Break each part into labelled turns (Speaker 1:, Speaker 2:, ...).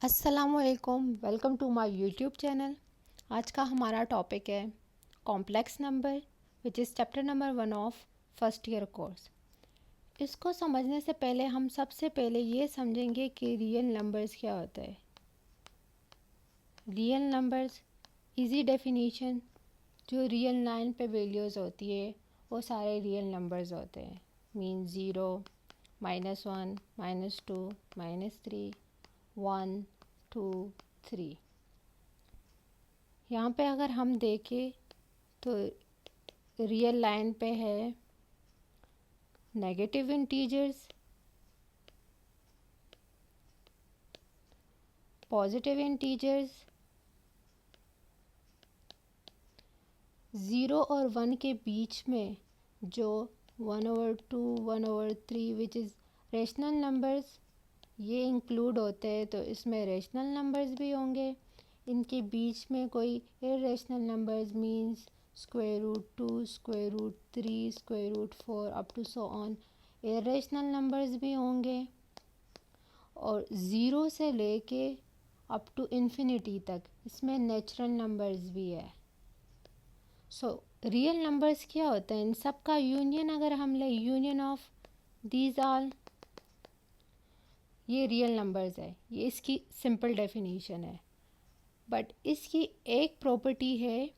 Speaker 1: अस्सलामुअलैकुम, welcome to my YouTube channel. आज का हमारा टॉपिक है complex number which is chapter number 1 of first year course. इसको समझने से पहले हम सबसे पहले ये समझेंगे कि रियल नंबर्स क्या होता है। रियल नंबर्स इजी डेफिनीशन, जो रियल लाइन पे वैल्यूज़ होती है वो सारे रियल नंबर्स होते हैं। Mean zero, -1, -2, -3, 1, 2, 3। यहाँ पे अगर हम देखें तो रियल लाइन पे है नेगेटिव इंटीजर्स, पॉजिटिव इंटीजर्स, 0 और 1 के बीच में जो 1/2, 1/3 विच इज़ रेशनल नंबर्स ये इंक्लूड होते हैं, तो इसमें रेशनल नंबर्स भी होंगे। इनके बीच में कोई irrational numbers means √2, √3, √4 up to so on irrational numbers भी होंगे। और ज़ीरो से लेके अप टू इन्फिनिटी तक इसमें नेचुरल नंबर्स भी है। सो रियल नंबर्स क्या होते हैं? इन सब का यूनियन अगर हम ले, यूनियन ऑफ दीज ऑल, ये रियल नंबर्स है। ये इसकी सिंपल डेफिनेशन है। बट इसकी एक प्रॉपर्टी है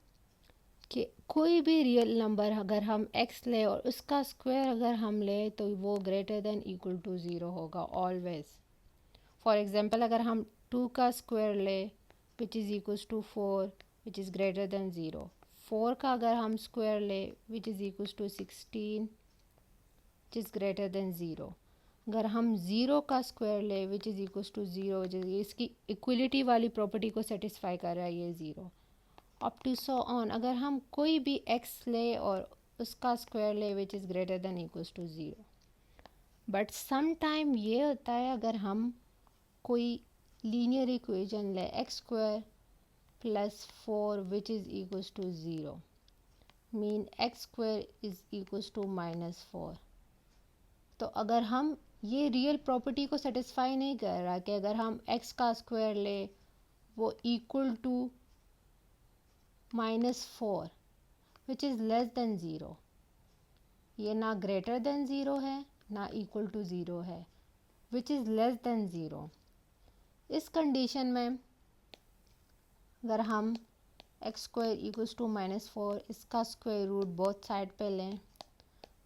Speaker 1: कि कोई भी रियल नंबर अगर हम x ले और उसका स्क्वायर अगर हम ले तो वो greater than equal to zero होगा ऑलवेज। फॉर एग्जांपल अगर हम 2 का स्क्वायर ले which is equals to 4 which is greater than zero. 4 का अगर हम स्क्वायर ले which is equals to 16 which is greater than zero. अगर हम ज़ीरो का स्क्वायर ले which is equals to zero, इसकी इक्वलिटी वाली प्रॉपर्टी को सेटिस्फाई कर रहा है ये zero. Up to so on अगर हम कोई भी x ले और उसका स्क्वायर ले which is greater than equals to zero. But some time ये होता है अगर हम कोई लीनियर इक्वेशन ले x² + 4 which is equals to zero, mean x² is equals to -4। तो अगर हम ये रियल प्रॉपर्टी को सेटिस्फाई नहीं कर रहा कि अगर हम x का स्क्वायर ले वो equal to -4 which is less than zero, ये ना ग्रेटर देन ज़ीरो है ना इक्वल टू ज़ीरो है, विच इज़ लेस देन ज़ीरो। इस कंडीशन में अगर हम x² इक्वल्स टू -4 इसका स्क्वायर रूट बोथ साइड पे लें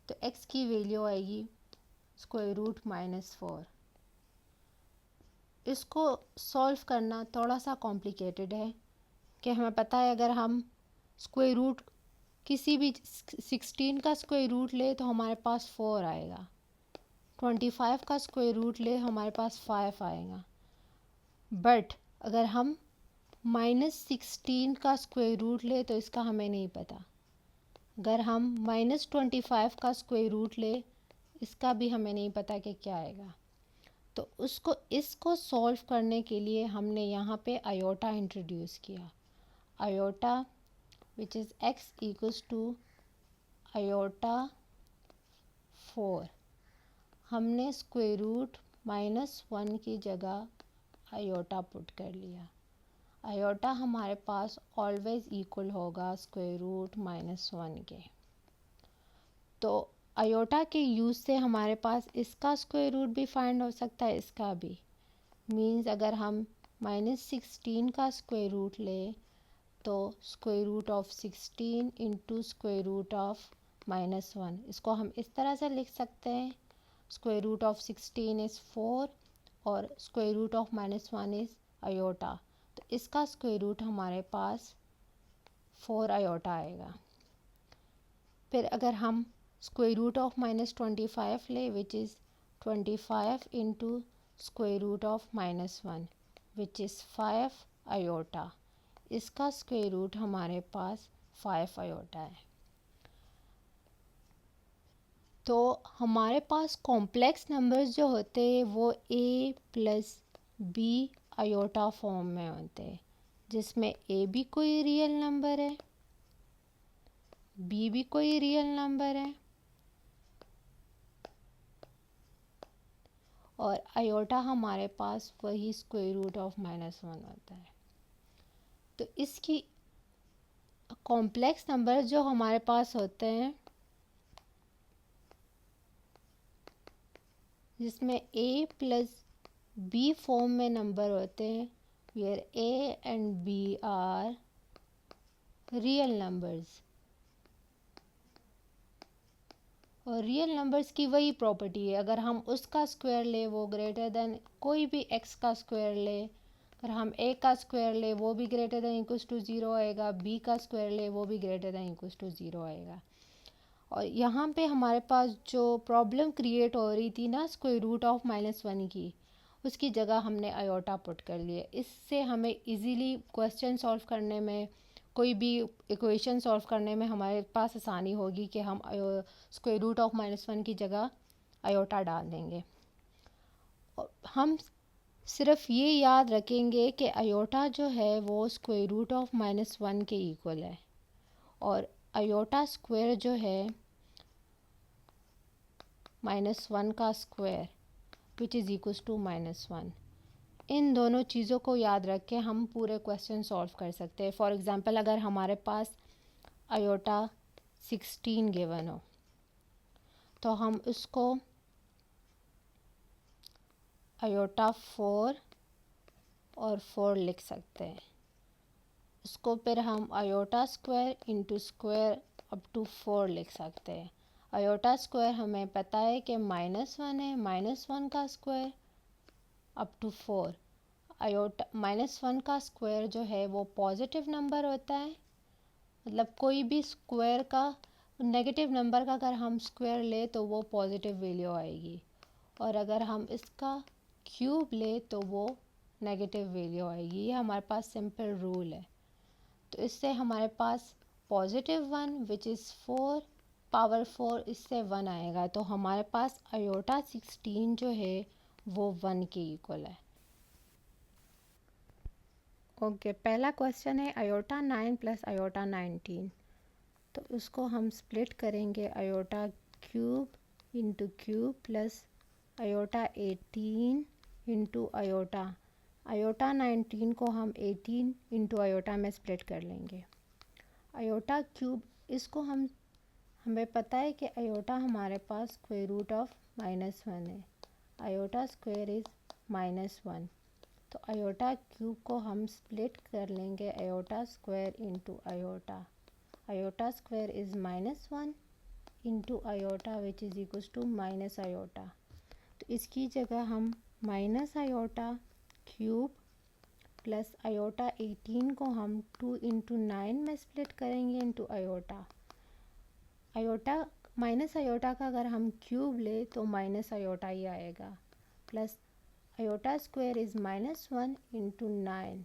Speaker 1: तो x की वैल्यू आएगी √-4। इसको सॉल्व करना थोड़ा सा कॉम्प्लिकेटेड है कि हमें पता है अगर हम स्क्वायर रूट किसी भी 16 का स्क्वायर रूट ले तो हमारे पास 4 आएगा, 25 का स्क्वायर रूट ले हमारे पास 5 आएगा। बट अगर हम -16 का स्क्वायर रूट ले तो इसका हमें नहीं पता। अगर हम -25 का स्क्वायर रूट ले इसका भी हमें नहीं पता कि क्या आएगा। तो इसको सॉल्व करने के लिए हमने यहाँ पे आयोटा इंट्रोड्यूस किया। Iota which is x equals to iota 4। हमने स्क्वायर रूट -1 की जगह आयोटा पुट कर लिया। आयोटा हमारे पास ऑलवेज इक्वल होगा स्क्वायर रूट -1 के। तो आयोटा के यूज़ से हमारे पास इसका स्क्वायर रूट भी फाइंड हो सकता है, इसका भी। मीन्स अगर हम -16 का स्क्वायर रूट ले तो square root of 16 into square root of -1, इसको हम इस तरह से लिख सकते हैं। स्क्वायर रूट ऑफ 16 इज़ 4 और square root of -1 is iota, तो इसका स्क्वायर रूट हमारे पास 4 आयोटा आएगा। फिर अगर हम स्क्वायर रूट ऑफ -25 ले which is 25 into square root of -1 which is 5 iota, इसका स्क्वायर रूट हमारे पास 5 आयोटा है। तो हमारे पास कॉम्प्लेक्स नंबर्स जो होते हैं वो a + b आयोटा फॉर्म में होते हैं, जिसमें a भी कोई रियल नंबर है, b भी कोई रियल नंबर है और आयोटा हमारे पास वही स्क्वायर रूट ऑफ -1 होता है। तो इसकी कॉम्प्लेक्स नंबर जो हमारे पास होते हैं, जिसमें a प्लस b फॉर्म में नंबर होते हैं, where a and b are real numbers. और रियल नंबर्स की वही प्रॉपर्टी है, अगर हम उसका स्क्वायर ले वो ग्रेटर देन कोई भी x का स्क्वायर ले, अगर हम a का स्क्वायर ले वो भी ग्रेटर देन इक्वल्स टू 0 आएगा, b का स्क्वायर ले वो भी ग्रेटर देन इक्वल्स टू 0 आएगा। और यहाँ पे हमारे पास जो प्रॉब्लम क्रिएट हो रही थी ना स्क्वायर रूट ऑफ -1 की, उसकी जगह हमने आयोटा पुट कर लिए। इससे हमें इजीली क्वेश्चन सॉल्व करने में, कोई भी इक्वेशन सॉल्व करने में हमारे पास आसानी होगी कि हम स्क्वायर रूट ऑफ -1 की जगह आयोटा डाल देंगे। और हम सिर्फ ये याद रखेंगे कि आयोटा जो है वो स्क्वायर रूट ऑफ -1 के इक्वल है, और आयोटा स्क्वायर जो है -1 का square which is equals to -1। इन दोनों चीज़ों को याद रख के हम पूरे क्वेश्चन सॉल्व कर सकते हैं। फॉर एग्ज़ाम्पल, अगर हमारे पास आयोटा 16 गिवन हो तो हम उसको आयोटा 4 और 4 लिख सकते हैं। उसको फिर हम iota square into square up to 4 लिख सकते हैं। आयोटा स्क्वायर हमें पता है कि -1 है, -1 का स्क्वायर अप टू 4। आयोटा -1 का स्क्वायर जो है वो पॉजिटिव नंबर होता है, मतलब कोई भी स्क्वायर का नेगेटिव नंबर का अगर हम स्क्वायर ले तो वो पॉजिटिव वैल्यू आएगी, और अगर हम इसका क्यूब ले तो वो नेगेटिव वैल्यू आएगी। ये हमारे पास सिंपल रूल है। तो इससे हमारे पास +1 विच इज़ 4 पावर 4, इससे 1 आएगा, तो हमारे पास आयोटा 16 जो है वो 1 के इक्वल है। ओके, पहला क्वेश्चन है आयोटा 9 प्लस आयोटा 19। तो उसको हम स्प्लिट करेंगे, iota cube into cube plus iota 18 into iota. Iota 19 को हम 18 इंटू आयोटा में स्प्लिट कर लेंगे। आयोटा क्यूब, इसको हमें पता है कि आयोटा हमारे पास स्क्वायर रूट ऑफ -1 है। आयोटा स्क्वायर इज़ -1, तो आयोटा क्यूब को हम स्प्लिट कर लेंगे iota square into iota. Iota square is -1 into iota which is equals to minus iota. तो इसकी जगह हम minus iota cube plus iota 18 को हम 2 इंटू 9 में स्प्लिट करेंगे into iota. Iota minus iota का अगर हम क्यूब ले तो माइनस आयोटा ही आएगा, plus iota square is -1 into 9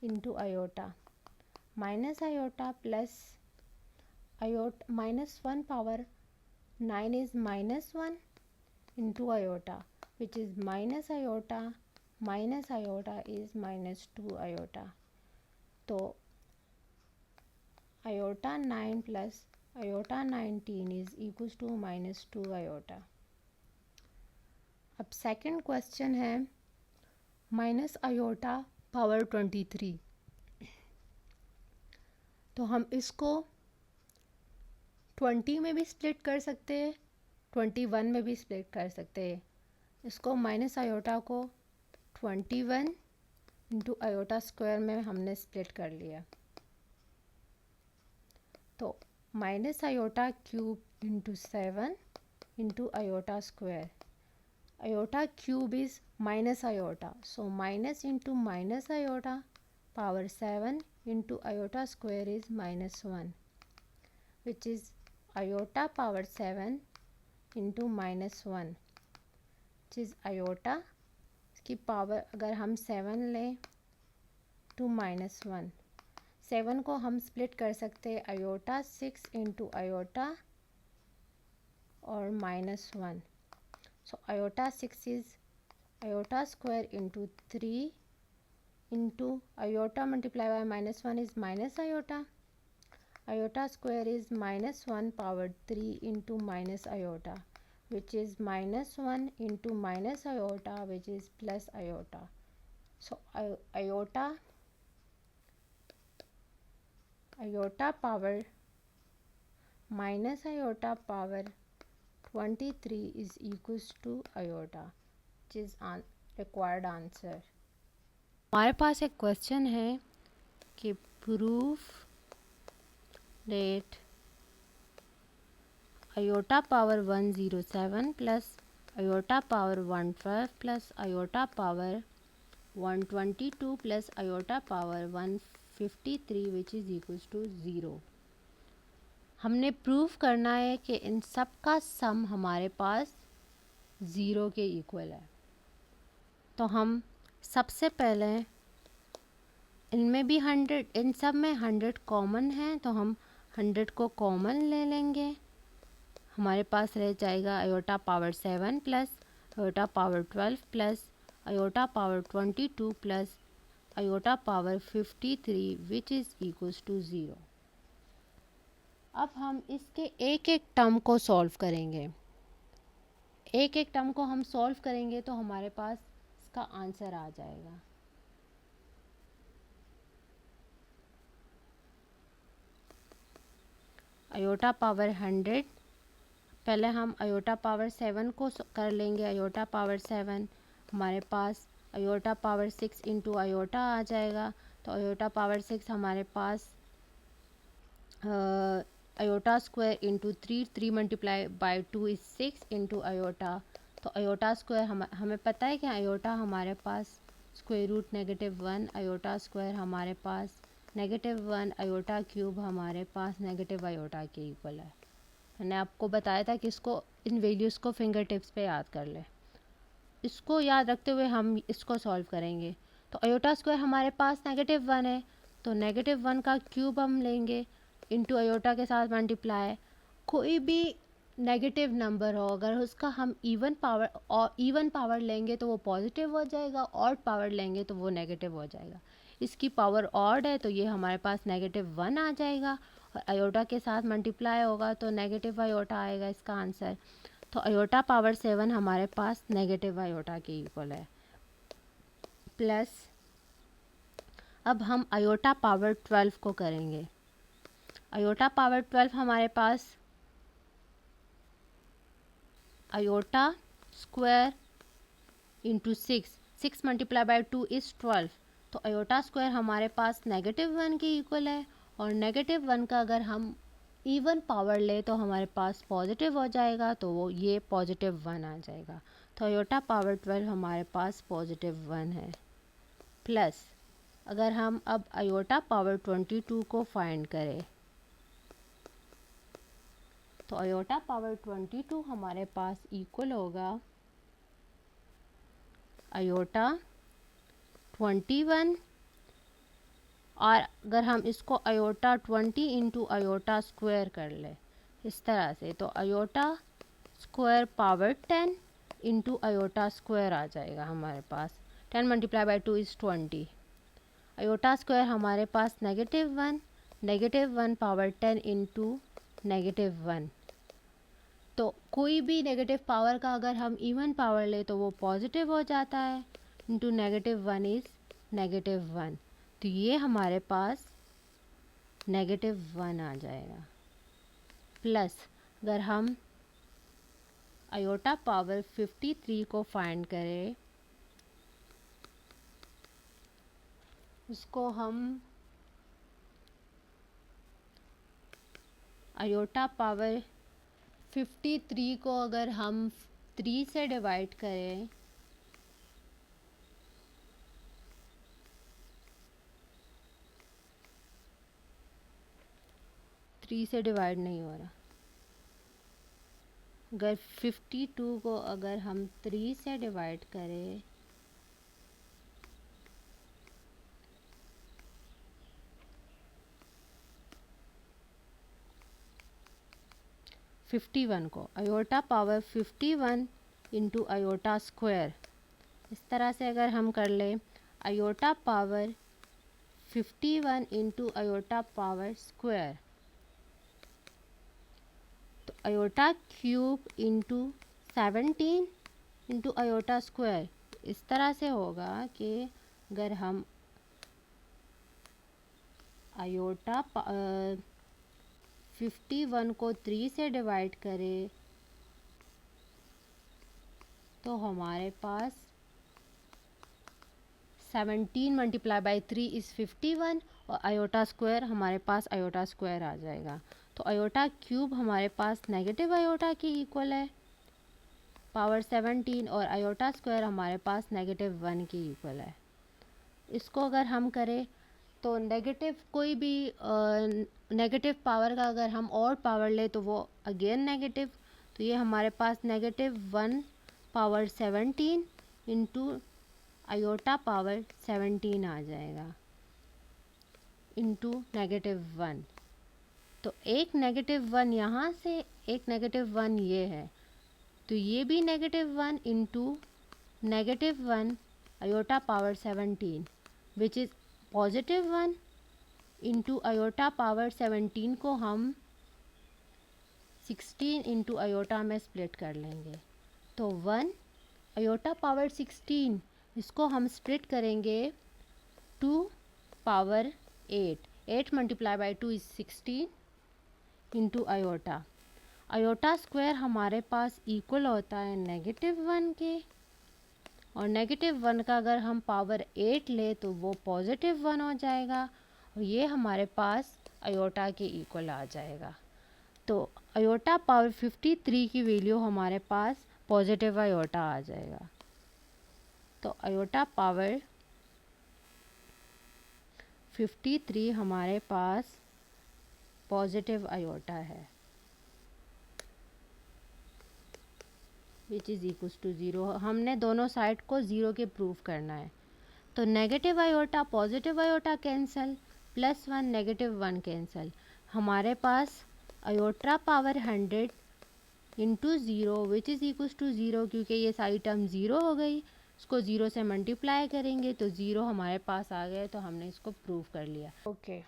Speaker 1: into iota. Minus iota plus iota -1 power 9 is -1 into iota which is minus iota minus iota is -2 iota. तो iota 9 plus iota 19 is equals to -2 iota. अब second question है minus iota power 23। तो हम इसको 20 में भी split कर सकते हैं, 21 में भी स्प्लिट कर सकते हैं। इसको माइनस आयोटा को 21 इंटू आयोटा स्क्वायर में हमने स्प्लिट कर लिया, तो minus iota cube into 7 into iota square. Iota cube is minus iota, so minus into minus iota power 7 into iota square is -1 which is iota power 7 into -1 which is iota की power, अगर हम 7 लें to -1, 7 को हम split कर सकते हैं iota 6 into iota और -1। So iota 6 is iota square into 3 into iota multiply bye -1 is minus iota. Iota square is -1 power 3 into minus iota which is -1 into minus iota, which is plus iota. So iota power minus iota power 23 is equals to iota, which is required answer. हमारे पास एक question है कि proof that iota power 107 plus iota power 112 plus iota power 122 plus iota power 153 which is equals to 0. हमने proof करना है कि इन सब का सम हमारे पास 0 के इक्वल है. तो हम सबसे पहले इनमें भी 100, इन सब में 100 कॉमन है, तो हम 100 को कॉमन ले लेंगे. हमारे पास रह जाएगा iota power 7 plus iota power 12 plus iota power 22 plus iota power 53 which is equals to 0. अब हम इसके एक एक टर्म को सॉल्व करेंगे. एक एक टर्म को हम सॉल्व करेंगे तो हमारे पास इसका आंसर आ जाएगा. आयोटा पावर 100, पहले हम आयोटा पावर 7 को कर लेंगे. आयोटा पावर 7 हमारे पास आयोटा पावर 6 इंटू आयोटा आ जाएगा. तो आयोटा पावर 6 हमारे पास iota square into 3 multiply by 2 is 6 into iota. तो आयोटा स्क्वायर हमें पता है कि आयोटा हमारे पास स्क्वायर रूट -1, आयोटा स्क्वायर हमारे पास -1, आयोटा क्यूब हमारे पास नेगेटिव आयोटा के इक्वल है. मैंने आपको बताया था कि इसको इन वैल्यूज़ को फिंगर टिप्स पे याद कर ले. इसको याद रखते हुए हम इसको सॉल्व करेंगे. तो आयोटा स्क्वायर हमारे पास -1 है, तो -1 का क्यूब हम लेंगे इंटू आयोटा के साथ मल्टीप्लाई. कोई भी नेगेटिव नंबर हो अगर उसका हम इवन पावर लेंगे तो वो पॉजिटिव हो जाएगा, ऑड पावर लेंगे तो वो नेगेटिव हो जाएगा. इसकी पावर ऑड है तो ये हमारे पास -1 आ जाएगा और आयोटा के साथ मल्टीप्लाई होगा तो नेगेटिव आयोटा आएगा इसका आंसर. तो आयोटा पावर 7 हमारे पास नेगेटिव आयोटा के इक्वल है. प्लस अब हम आयोटा पावर 12 को करेंगे. आयोटा पावर 12 हमारे पास iota square into 6 multiply by 2 is 12. तो आयोटा स्क्वायर हमारे पास -1 के इक्वल है और -1 का अगर हम इवन पावर ले तो हमारे पास पॉजिटिव हो जाएगा, तो वो ये +1 आ जाएगा. तो आयोटा पावर 12 हमारे पास +1 है. प्लस अगर हम अब आयोटा पावर 22 को फाइंड करें तो आयोटा पावर 22 हमारे पास इक्वल होगा आयोटा 21, और अगर हम इसको आयोटा 20 इंटू आयोटा स्क्वायर कर ले इस तरह से तो iota square power 10 into iota square आ जाएगा हमारे पास. 10 multiply by 2 is 20. Iota square हमारे पास -1 पावर 10 इंटू -1. तो कोई भी नेगेटिव पावर का अगर हम इवन पावर ले तो वो पॉजिटिव हो जाता है. Into -1 is -1. तो ये हमारे पास -1 आ जाएगा. प्लस अगर हम आयोटा पावर 53 को फाइंड करें उसको हम आयोटा पावर 53 को अगर हम 3 से डिवाइड करें 3 से डिवाइड नहीं हो रहा. अगर 52 को अगर हम 3 से डिवाइड करें 51 को iota power 51 into iota square इस तरह से अगर हम कर लें iota power 51 into iota power square तो iota cube into 17 into iota square. इस तरह से होगा कि अगर हम आयोटा 51 को 3 से डिवाइड करें तो हमारे पास 17 मल्टीप्लाई बाई 3 इज़ 51 और आयोटा स्क्वायर हमारे पास आयोटा स्क्वायर आ जाएगा। तो आयोटा क्यूब हमारे पास नेगेटिव आयोटा के इक्वल है पावर 17 और आयोटा स्क्वायर हमारे पास -1 के इक्वल है। इसको अगर हम करें तो नेगेटिव कोई भी नेगेटिव पावर का अगर हम और पावर ले तो वो अगेन नेगेटिव, तो ये हमारे पास -1 पावर 17 इंटू आयोटा पावर 17 आ जाएगा इंटू -1। तो एक -1 यहाँ से, एक -1 ये है, तो ये भी -1 into -1 iota power 17 which is +1 into iota power 17 को हम 16 इंटू आयोटा में स्प्लिट कर लेंगे। तो 1 आयोटा पावर 16 इसको हम स्प्लिट करेंगे 2 power 8, 8 multiply by 2 is 16 into iota. Iota square हमारे पास इक्वल होता है -1 के, और -1 का अगर हम पावर 8 ले तो वो +1 हो जाएगा और ये हमारे पास आयोटा के इक्वल आ जाएगा। तो आयोटा पावर 53 की वैल्यू हमारे पास पॉजिटिव आयोटा आ जाएगा। तो आयोटा पावर 53 हमारे पास पॉजिटिव आयोटा है विच इज़ इक्वल्स टू 0। हमने दोनों साइड को 0 के प्रूव करना है। तो negative iota positive iota cancel, +1 -1 cancel, हमारे पास iota power 100 into 0 which is equals to 0, क्योंकि ये सारी टर्म 0 हो गई, इसको 0 से मल्टीप्लाई करेंगे तो 0 हमारे पास आ गए, तो हमने इसको प्रूव कर लिया। ओके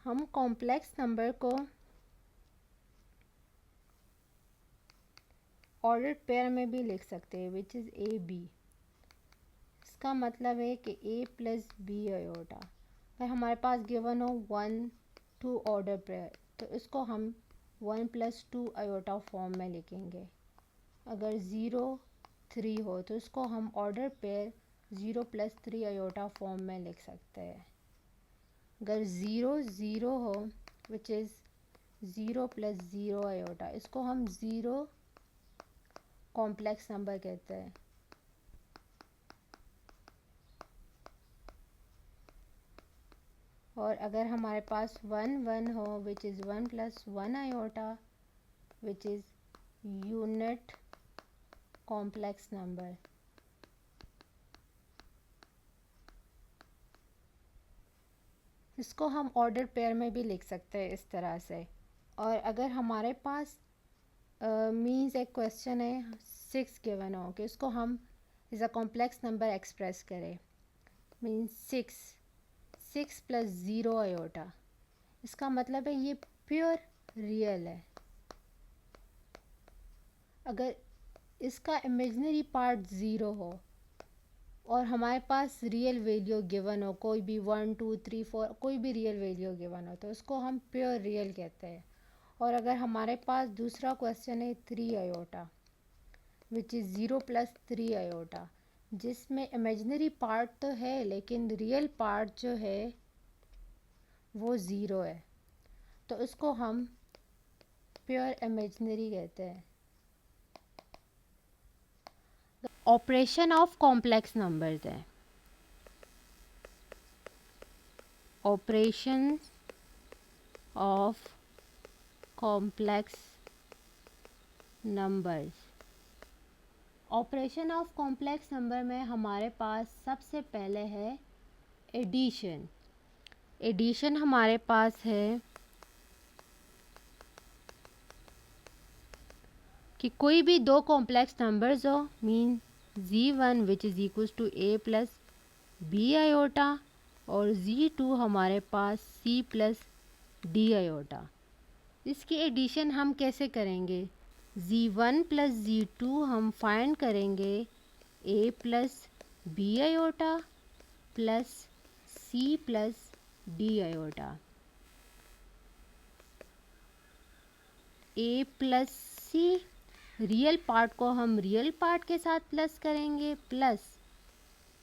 Speaker 1: हम कॉम्प्लेक्स नंबर को ऑर्डर्ड पेयर में भी लिख सकते हैं विच इज़ AB। इसका मतलब है कि A प्लस B आयोटा, अगर हमारे पास गिवन हो 1 2 ऑर्डर पेयर तो इसको हम 1 + 2 आयोटा फॉर्म में लिखेंगे। अगर 0 3 हो तो इसको हम ऑर्डर पेयर 0 + 3 आयोटा फॉर्म में लिख सकते हैं। अगर 0 0 हो विच इज़ 0 + 0 आयोटा, इसको हम 0 कॉम्प्लेक्स नंबर कहते हैं। और अगर हमारे पास 1 1 हो विच is 1 + 1 iota which is unit complex number. इसको हम ऑर्डर पेयर में भी लिख सकते हैं इस तरह से। और अगर हमारे पास मीन्स एक क्वेश्चन है 6 गिवन हो कि इसको हम is a complex number express करें, मीन्स 6 + 0 आयोटा, इसका मतलब है ये प्योर रियल है। अगर इसका इमेजिनरी पार्ट 0 हो और हमारे पास रियल वैल्यू गिवन हो, कोई भी 1 2 3 4 कोई भी रियल वैल्यू गिवन हो, तो उसको हम प्योर रियल कहते हैं। और अगर हमारे पास दूसरा क्वेश्चन है 3 आयोटा विच इज़ 0 + 3 आयोटा, जिसमें इमेजिनरी पार्ट तो है लेकिन रियल पार्ट जो है वो 0 है, तो इसको हम प्योर इमेजिनरी कहते हैं। ऑपरेशन ऑफ कॉम्प्लेक्स नंबर्स है। Operation of complex numbers, operation of complex number में हमारे पास सबसे पहले है एडिशन। एडिशन हमारे पास है कि कोई भी दो कॉम्प्लेक्स नंबर्स हो, mean Z1 which is equals to A + B iota और Z2 हमारे पास C + D आयोटा। इसकी एडिशन हम कैसे करेंगे? Z1 प्लस Z2 हम फाइंड करेंगे A plus B iota plus C plus D iota. A plus C, real part को हम रियल पार्ट के साथ प्लस करेंगे, प्लस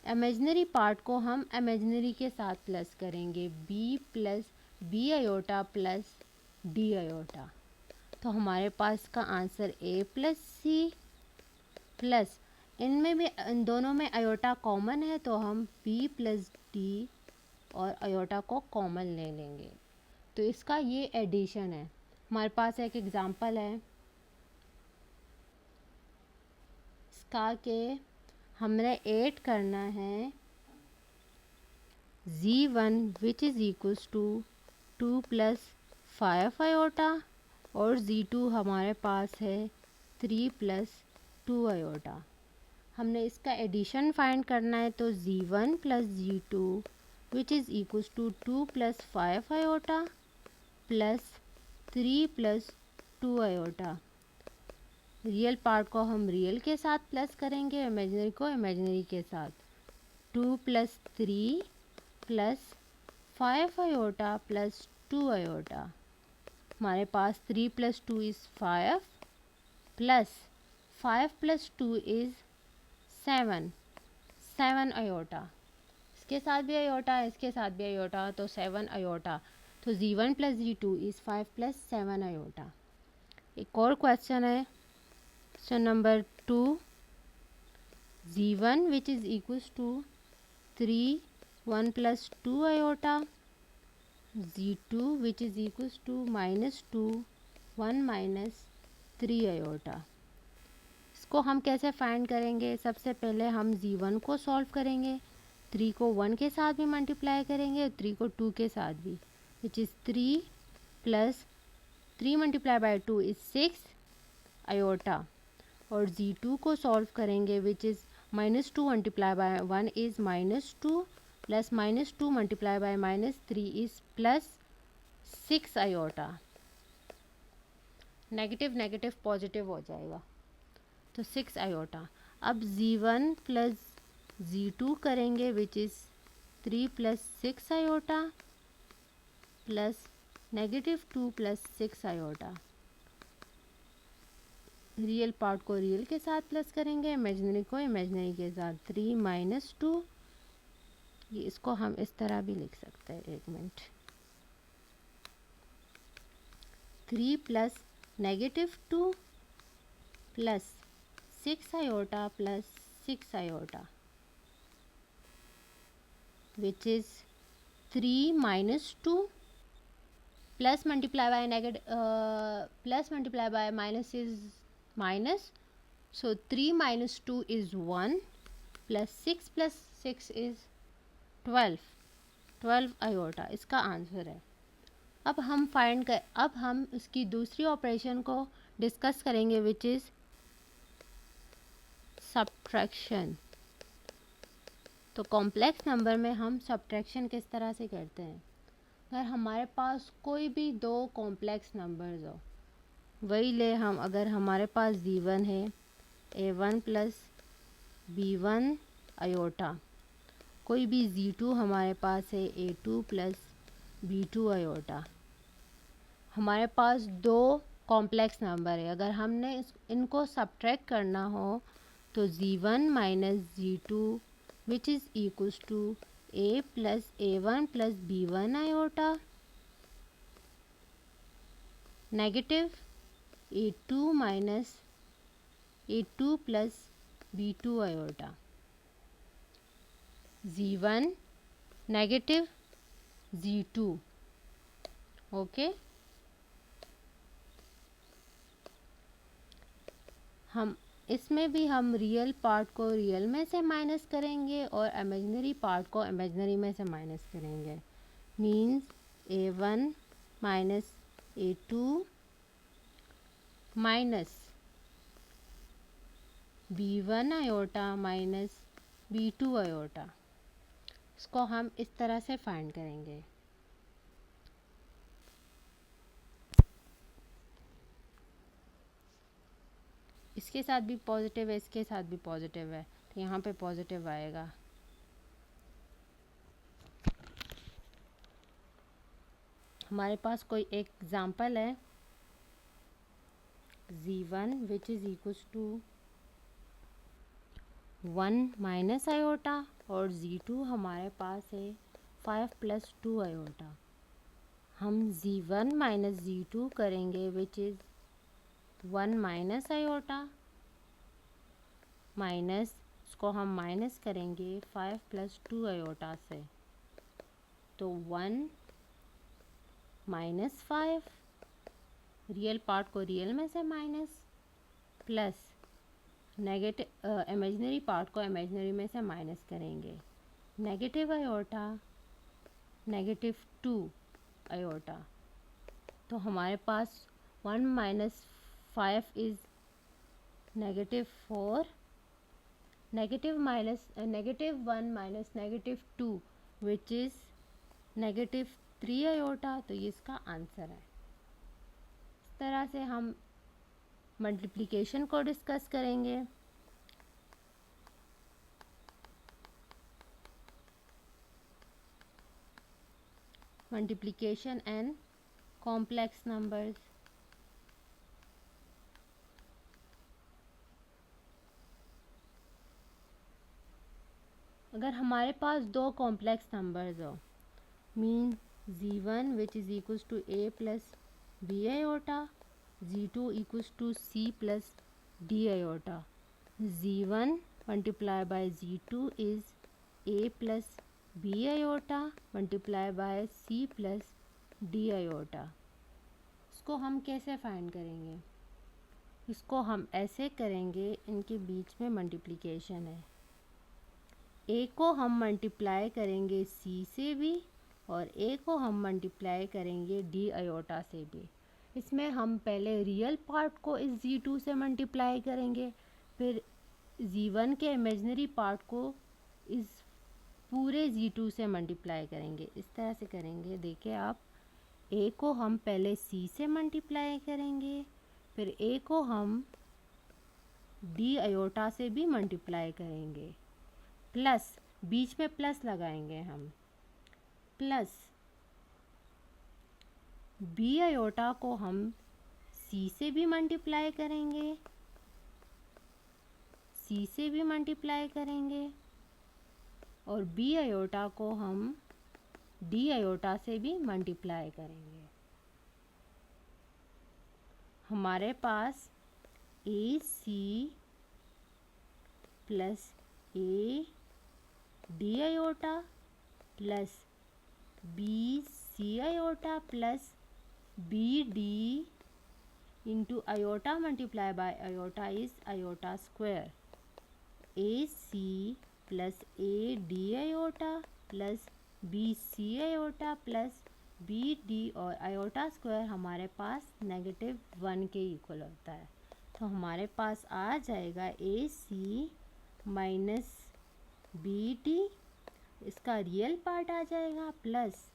Speaker 1: इमेजिनरी पार्ट को हम इमेजिनरी के साथ प्लस करेंगे, B plus B iota plus D iota. तो हमारे पास का answer A plus C plus इनमें भी, इन दोनों में आयोटा कॉमन है तो हम B प्लस D और आयोटा को कॉमन ले लेंगे। तो इसका ये एडिशन है। हमारे पास एक एग्जांपल है इसका कि हमने ऐड करना है Z1 which is equals to 2 plus 5 iota और Z2 हमारे पास है 3 प्लस 2 आयोटा। हमने इसका एडिशन फाइंड करना है तो Z1 plus Z2 which is equals to 2 plus 5 iota plus 3 plus 2 iota. Real part को हम रियल के साथ प्लस करेंगे, इमेजिनरी को इमेजिनरी के साथ। 2 plus 3 plus 5 iota plus 2 iota. हमारे पास 3 plus 2 is 5 plus 5 plus 2 is 7 iota. इसके साथ भी आयोटा, इसके साथ भी आयोटा, तो 7 आयोटा। तो Z1 plus Z2 is 5 plus 7 iota. एक और क्वेश्चन है, question number 2, Z1 which is equals to 3 1 plus 2 iota, Z2 which is equals to -2 1 minus 3 iota. इसको हम कैसे फाइंड करेंगे? सबसे पहले हम Z1 को सॉल्व करेंगे, 3 को 1 के साथ भी मल्टीप्लाई करेंगे और 3 को 2 के साथ भी, which is 3 plus 3 multiply by 2 is 6 iota. और Z2 को सॉल्व करेंगे विच is -2 multiply by 1 is -2 plus -2 multiply by -3 is plus 6 iota. Negative negative positive हो जाएगा तो 6 आयोटा। अब Z1 प्लस Z2 करेंगे which is 3 plus 6 iota plus -2 plus 6 iota. Real part को real के साथ प्लस करेंगे, इमेजिनरी को इमेजिनरी के साथ। 3 माइनस 2, ये इसको हम इस तरह भी लिख सकते हैं, एक minute. 3 plus -2 plus 6 iota plus 6 iota which is 3 minus 2 plus multiply bye plus multiply by minus is minus, so 3 minus 2 is 1 plus 6 is 12 iota इसका आंसर है। अब हम इसकी दूसरी ऑपरेशन को डिस्कस करेंगे विच इज़ सब्ट्रैक्शन। तो कॉम्प्लेक्स नंबर में हम सब्ट्रैक्शन किस तरह से करते हैं? अगर हमारे पास कोई भी दो कॉम्प्लेक्स नंबर्स हो, वही ले हम, अगर हमारे पास Z1 है A1 प्लस B1 आयोटा, कोई भी Z2 हमारे पास है A2 प्लस B2 आयोटा। हमारे पास दो कॉम्प्लेक्स नंबर है, अगर हमने इनको सब्ट्रैक्ट करना हो तो Z1 minus Z2 which is equals to A plus A1 plus B1 iota negative A2 minus A2 plus B2 iota. Z1 negative Z2, okay. हम इसमें भी हम रियल पार्ट को रियल में से माइनस करेंगे और इमेजिनरी पार्ट को इमेजिनरी में से माइनस करेंगे। Means A1 minus A2 minus B1 iota minus B2 iota. इसको हम इस तरह से फाइंड करेंगे। इसके साथ भी पॉजिटिव है, इसके साथ भी पॉजिटिव है, तो यहाँ पे पॉजिटिव आएगा। हमारे पास कोई एक एग्जांपल है, z1 which is equals to 1 minus iota, और z2 हमारे पास है 5 प्लस 2 आयोटा। हम z1 माइनस z2 करेंगे विच इज़ 1 माइनस आयोटा, माइनस इसको हम माइनस करेंगे 5 प्लस 2 आयोटा से, तो 1 माइनस 5, रियल पार्ट को रियल में से minus, plus negative imaginary part को इमेजिनरी में से माइनस करेंगे, नेगेटिव आयोटा नेगेटिव 2 आयोटा। तो हमारे पास 1 minus 5 is negative 4, negative 1 minus negative 2 which is negative 3 iota. तो ये इसका आंसर है। इस तरह से हम मल्टीप्लिकेशन को डिस्कस करेंगे। Multiplication and complex numbers. अगर हमारे पास दो कॉम्प्लेक्स नंबर्स हो, mean z1 which is equals to a plus b iota, z2 equals to c plus d iota, z1 multiply by z2 is a plus b iota multiply by c plus d iota. इसको हम कैसे find करेंगे? इसको हम ऐसे करेंगे, इनके बीच में मल्टीप्लिकेशन है, a को हम मल्टीप्लाई करेंगे c से भी और a को हम मल्टीप्लाई करेंगे d आयोटा से भी। इसमें हम पहले रियल पार्ट को इस z2 से मल्टीप्लाई करेंगे, फिर z1 के इमेजिनरी पार्ट को इस पूरे z2 से मल्टीप्लाई करेंगे। इस तरह से करेंगे। देखिए आप, a को हम पहले c से मल्टीप्लाई करेंगे, फिर a को हम d आयोटा से भी मल्टीप्लाई करेंगे, प्लस बीच में प्लस लगाएंगे हम, प्लस b आयोटा को हम c से भी मल्टीप्लाई करेंगे, c से भी मल्टीप्लाई करेंगे, और b आयोटा को हम d आयोटा से भी मल्टीप्लाई करेंगे। हमारे पास ac plus a d iota plus b c iota plus b d into iota multiply bye iota is iota square, ac plus a d iota plus b c iota plus b d, और iota square हमारे पास -1 के equal होता है। तो हमारे पास आ जाएगा ac माइनस बी डी, इसका रियल पार्ट आ जाएगा, plus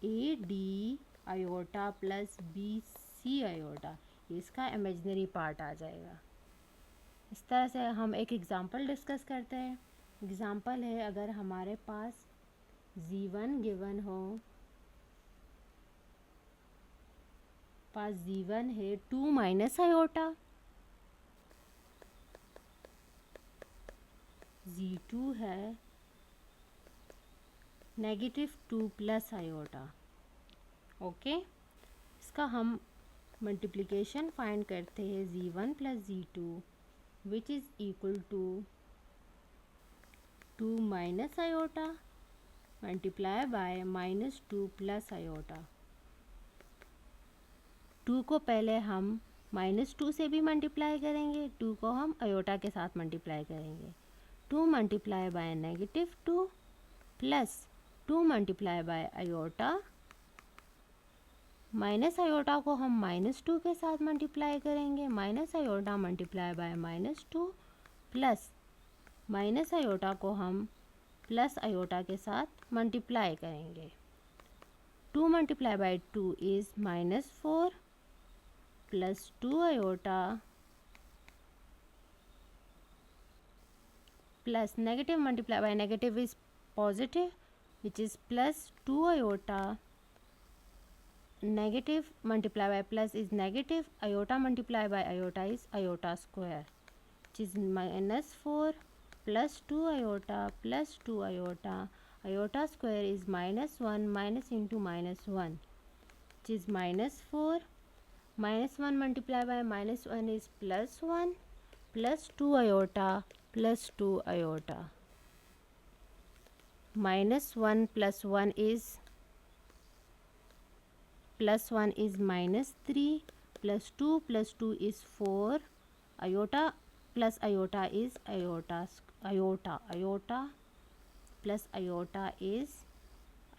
Speaker 1: A D iota plus B C iota, इसका इमेजिनरी पार्ट आ जाएगा। इस तरह से हम एक एग्ज़ाम्पल डिस्कस करते हैं। एग्ज़ाम्पल है, अगर हमारे पास z1 गिवन हो, पास z1 है 2 माइनस आयोटा, z2 है -2 प्लस आयोटा। ओके, इसका हम मल्टीप्लिकेशन फाइंड करते हैं, z1 plus z2 which is equal to 2 minus iota multiply by -2 plus iota. 2 को पहले हम -2 से भी मल्टीप्लाई करेंगे, 2 को हम आयोटा के साथ मल्टीप्लाई करेंगे, 2 multiply by -2 plus 2 multiply by iota, minus iota को हम -2 के साथ मल्टीप्लाई करेंगे, minus iota multiply by -2 plus minus iota को हम प्लस आयोटा के साथ मल्टीप्लाई करेंगे। 2 multiply by 2 is -4 plus 2 iota plus negative multiplied by negative is positive, which is plus 2 iota. Negative multiplied by plus is negative. Iota multiplied by iota is iota square, which is minus 4 plus 2 iota plus 2 iota. Iota square is minus 1, minus into minus 1, which is minus 4. Minus 1 multiplied by minus 1 is plus 1, plus 2 iota plus 2 iota. Minus 1 plus 1 is plus 1 is minus 3, plus 2 plus 2 is 4. Iota plus iota is iota. Iota plus iota is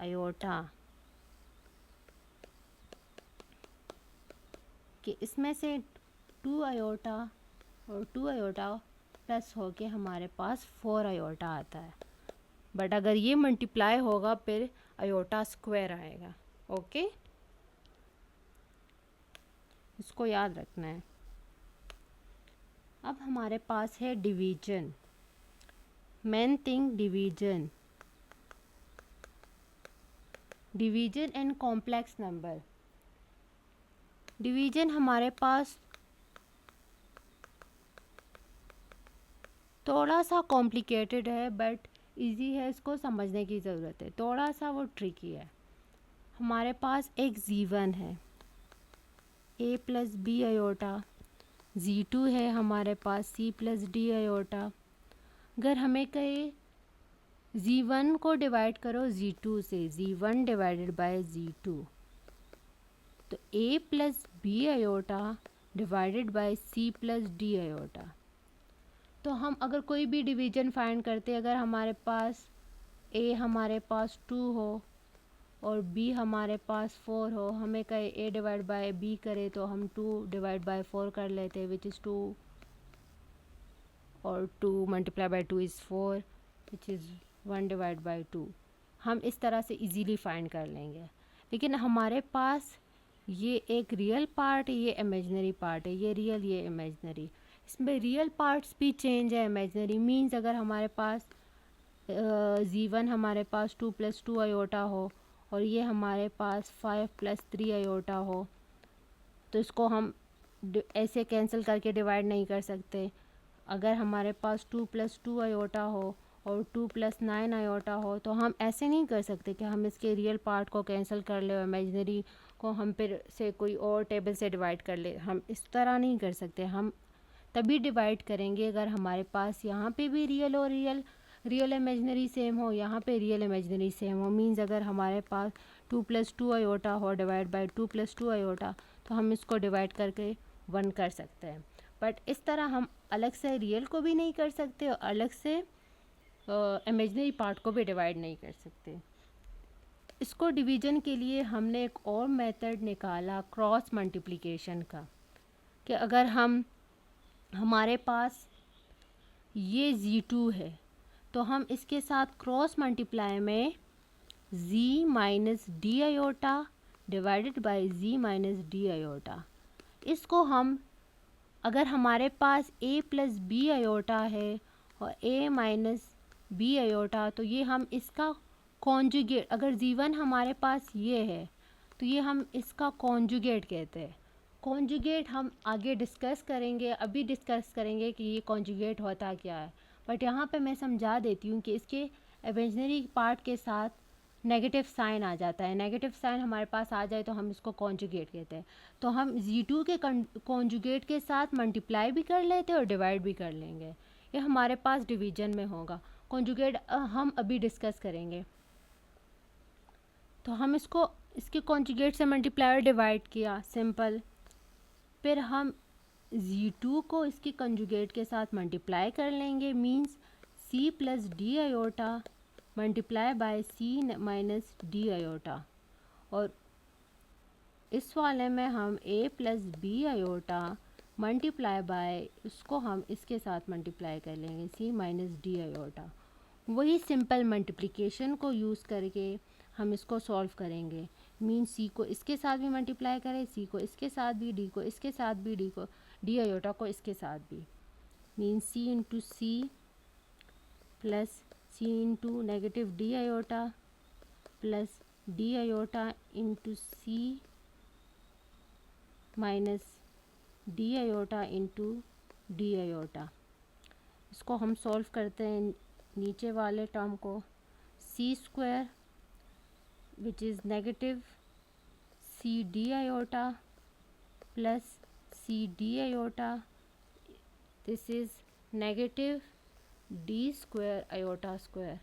Speaker 1: iota. कि इसमें से 2 iota और 2 आयोटा plus होके हमारे पास 4 iota आता है, but अगर ये मल्टीप्लाई होगा फिर आयोटा स्क्वायर आएगा. ओके, इसको याद रखना है. अब हमारे पास है division. Main thing division and complex number. Division हमारे पास थोड़ा सा कॉम्प्लिकेटेड है बट इजी है, इसको समझने की ज़रूरत है. थोड़ा सा वो ट्रिकी है. हमारे पास एक Z1 है, a plus B iota. Z2 है हमारे पास C प्लस डी आयोटा. अगर हमें कहे Z1 को डिवाइड करो Z2 से, Z1 डिवाइडेड बाय Z2, तो a plus B iota divided by C plus D iota. तो हम अगर कोई भी डिवीजन फाइंड करते, अगर हमारे पास a हमारे पास 2 हो और b हमारे पास 4 हो, हमें कहे a डिवाइड बाय b करे तो हम 2 डिवाइड बाय 4 कर लेते, विच इज़ 2, और 2 multiply by 2 is 4, which is 1 divide by 2. हम इस तरह से इजीली फाइंड कर लेंगे. लेकिन हमारे पास ये एक रियल पार्ट है, ये इमेजनरी पार्ट है. ये रियल, ये इमेजनरी. इसमें रियल पार्ट्स भी चेंज है. इमेजनरी मीन्स अगर हमारे पास Z1 हमारे पास 2 प्लस 2 आयोटा हो और ये हमारे पास 5 प्लस 3 आयोटा हो, तो इसको हम ऐसे कैंसिल करके डिवाइड नहीं कर सकते. अगर हमारे पास 2 प्लस 2 आयोटा हो और 2 प्लस 9 आयोटा हो, तो हम ऐसे नहीं कर सकते कि हम इसके रियल पार्ट को कैंसिल कर ले और इमेजनरी को हम फिर से कोई और टेबल से डिवाइड कर ले. हम इस तरह नहीं कर सकते. हम तभी डिवाइड करेंगे अगर हमारे पास यहाँ पे भी रियल और रियल इमेजनरी सेम हो, यहाँ पे रियल इमेजनरी सेम हो. मींस अगर हमारे पास 2 प्लस 2 आयोटा हो डिवाइड बाय 2 प्लस 2 आयोटा, तो हम इसको डिवाइड करके 1 कर सकते हैं. बट इस तरह हम अलग से रियल को भी नहीं कर सकते और अलग से इमेजनरी पार्ट को भी डिवाइड नहीं कर सकते. इसको डिवीजन के लिए हमने एक और मेथड निकाला क्रॉस मल्टीप्लिकेशन का, कि अगर हमारे पास ये Z2 है तो हम इसके साथ क्रॉस मल्टीप्लाई में Z minus D iota divided bye Z minus D iota. इसको हम, अगर हमारे पास a प्लस बी आयोटा है और a माइनस बी आयोटा, तो ये हम इसका कॉन्जुगेट, अगर Z1 हमारे पास ये है तो ये हम इसका कॉन्जुगेट कहते हैं. कॉन्जुगेट हम आगे डिस्कस करेंगे, अभी डिस्कस करेंगे कि ये कॉन्जुगेट होता क्या है. बट यहाँ पे मैं समझा देती हूँ कि इसके इमेजिनरी पार्ट के साथ नेगेटिव साइन आ जाता है. नेगेटिव साइन हमारे पास आ जाए तो हम इसको कॉन्जुगेट कहते हैं. तो हम Z2 के कॉन्जुगेट के साथ मल्टीप्लाई भी कर लेते हैं और डिवाइड भी कर लेंगे. ये हमारे पास डिवीजन में होगा. कॉन्जुगेट हम अभी डिस्कस करेंगे. तो हम इसके कॉन्जुगेट से मल्टीप्लाई और डिवाइड किया, सिंपल. फिर हम Z2 को इसके कंजुगेट के साथ मल्टीप्लाई कर लेंगे, means C plus D iota multiply by C minus D iota. और इस वाले में हम A plus B iota multiply by, उसको हम इसके साथ मल्टीप्लाई कर लेंगे C माइनस डी आयोटा. वही सिंपल मल्टीप्लिकेशन को यूज़ करके हम इसको सॉल्व करेंगे. मीन C को इसके साथ भी मल्टीप्लाई करें, C को इसके साथ भी, D को इसके साथ भी, डी आयोटा को इसके साथ भी. Mean C into C plus c into negative D iota plus D iota into C minus D iota into D iota. इसको हम सॉल्व करते हैं नीचे वाले टर्म को, C square which is negative C D iota plus C D iota, this is negative D square iota square.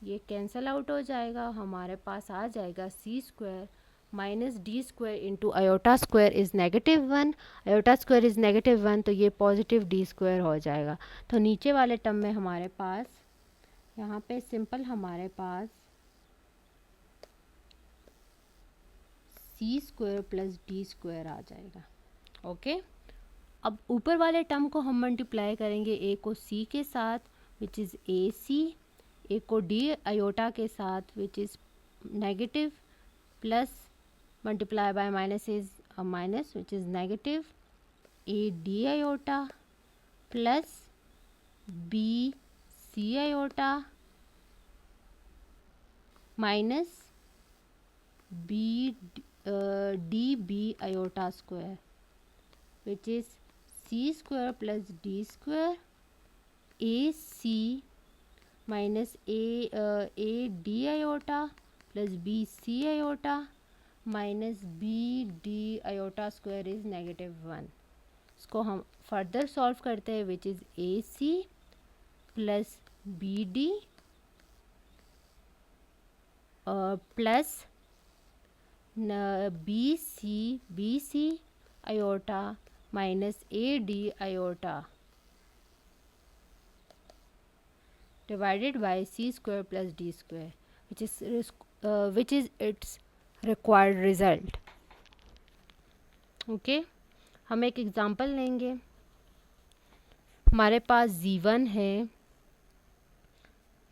Speaker 1: ये cancel out हो जाएगा, हमारे पास आ जाएगा C square minus D square into iota square is -1, iota square is -1, तो ये positive D square हो जाएगा। तो नीचे वाले टर्म में हमारे पास यहाँ पे सिंपल हमारे पास सी स्क्वायर प्लस डी स्क्वायर आ जाएगा। ओके, अब ऊपर वाले टर्म को हम मल्टीप्लाई करेंगे, ए को सी के साथ विच इज़ ए सी, ए को डी आयोटा के साथ which is negative, plus multiply by minus is minus which is negative A D iota plus B C iota minus B D B iota square which is C square plus D square A C minus A D iota plus B C iota minus B D iota square is -1। इसको हम further solve करते हैं which is A C plus B D plus B C iota minus A D iota divided by c square plus d square which is its required result। Okay, हम एक example लेंगे। हमारे पास z1 है,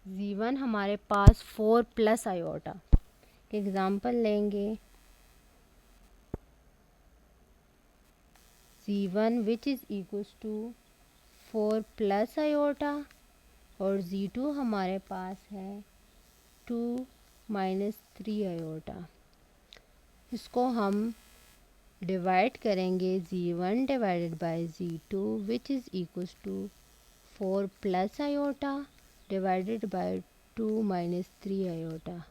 Speaker 1: z1 हमारे पास 4 plus iota. Example लेंगे z1 which is equals to 4 plus iota और z2 हमारे पास है 2 माइनस 3 आयोटा। इसको हम डिवाइड करेंगे z1 divided by z2 which is equals to 4 plus iota divided by 2 minus 3 iota.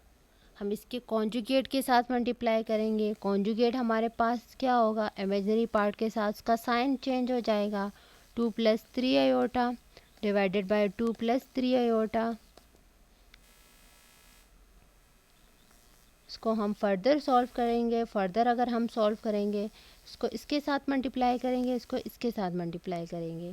Speaker 1: हम इसके कॉन्जुगेट के साथ मल्टीप्लाई करेंगे। कॉन्जुगेट हमारे पास क्या होगा, इमेजिनरी पार्ट के साथ उसका साइन चेंज हो जाएगा, 2 plus 3 iota divided by 2 plus 3 iota. इसको हम फर्दर सॉल्व करेंगे। फर्दर अगर हम सॉल्व करेंगे, इसको इसके साथ मल्टीप्लाई करेंगे, इसको इसके साथ मल्टीप्लाई करेंगे,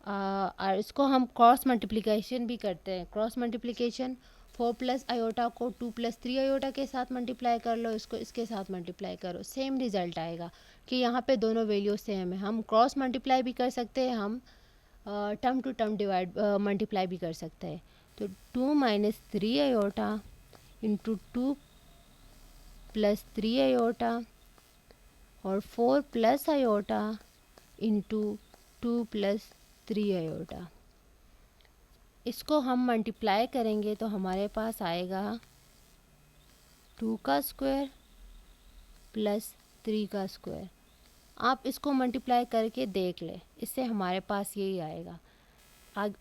Speaker 1: और इसको हम क्रॉस मल्टीप्लिकेशन भी करते हैं। क्रॉस मल्टीप्लिकेशन 4 प्लस आयोटा को 2 प्लस 3 आयोटा के साथ मल्टीप्लाई कर लो, इसको इसके साथ मल्टीप्लाई करो, सेम रिजल्ट आएगा कि यहाँ पे दोनों वैल्यू सेम है। हम क्रॉस मल्टीप्लाई भी कर सकते हैं, हम term to term divide multiply भी कर सकते हैं। तो 2 minus 3 iota into 2 plus 3 iota और 4 plus iota into 2 plus 3 iota. इसको हम मल्टीप्लाई करेंगे तो हमारे पास आएगा 2 का स्क्वायर प्लस 3 का स्क्वायर। आप इसको मल्टीप्लाई करके देख लें, इससे हमारे पास यही आएगा।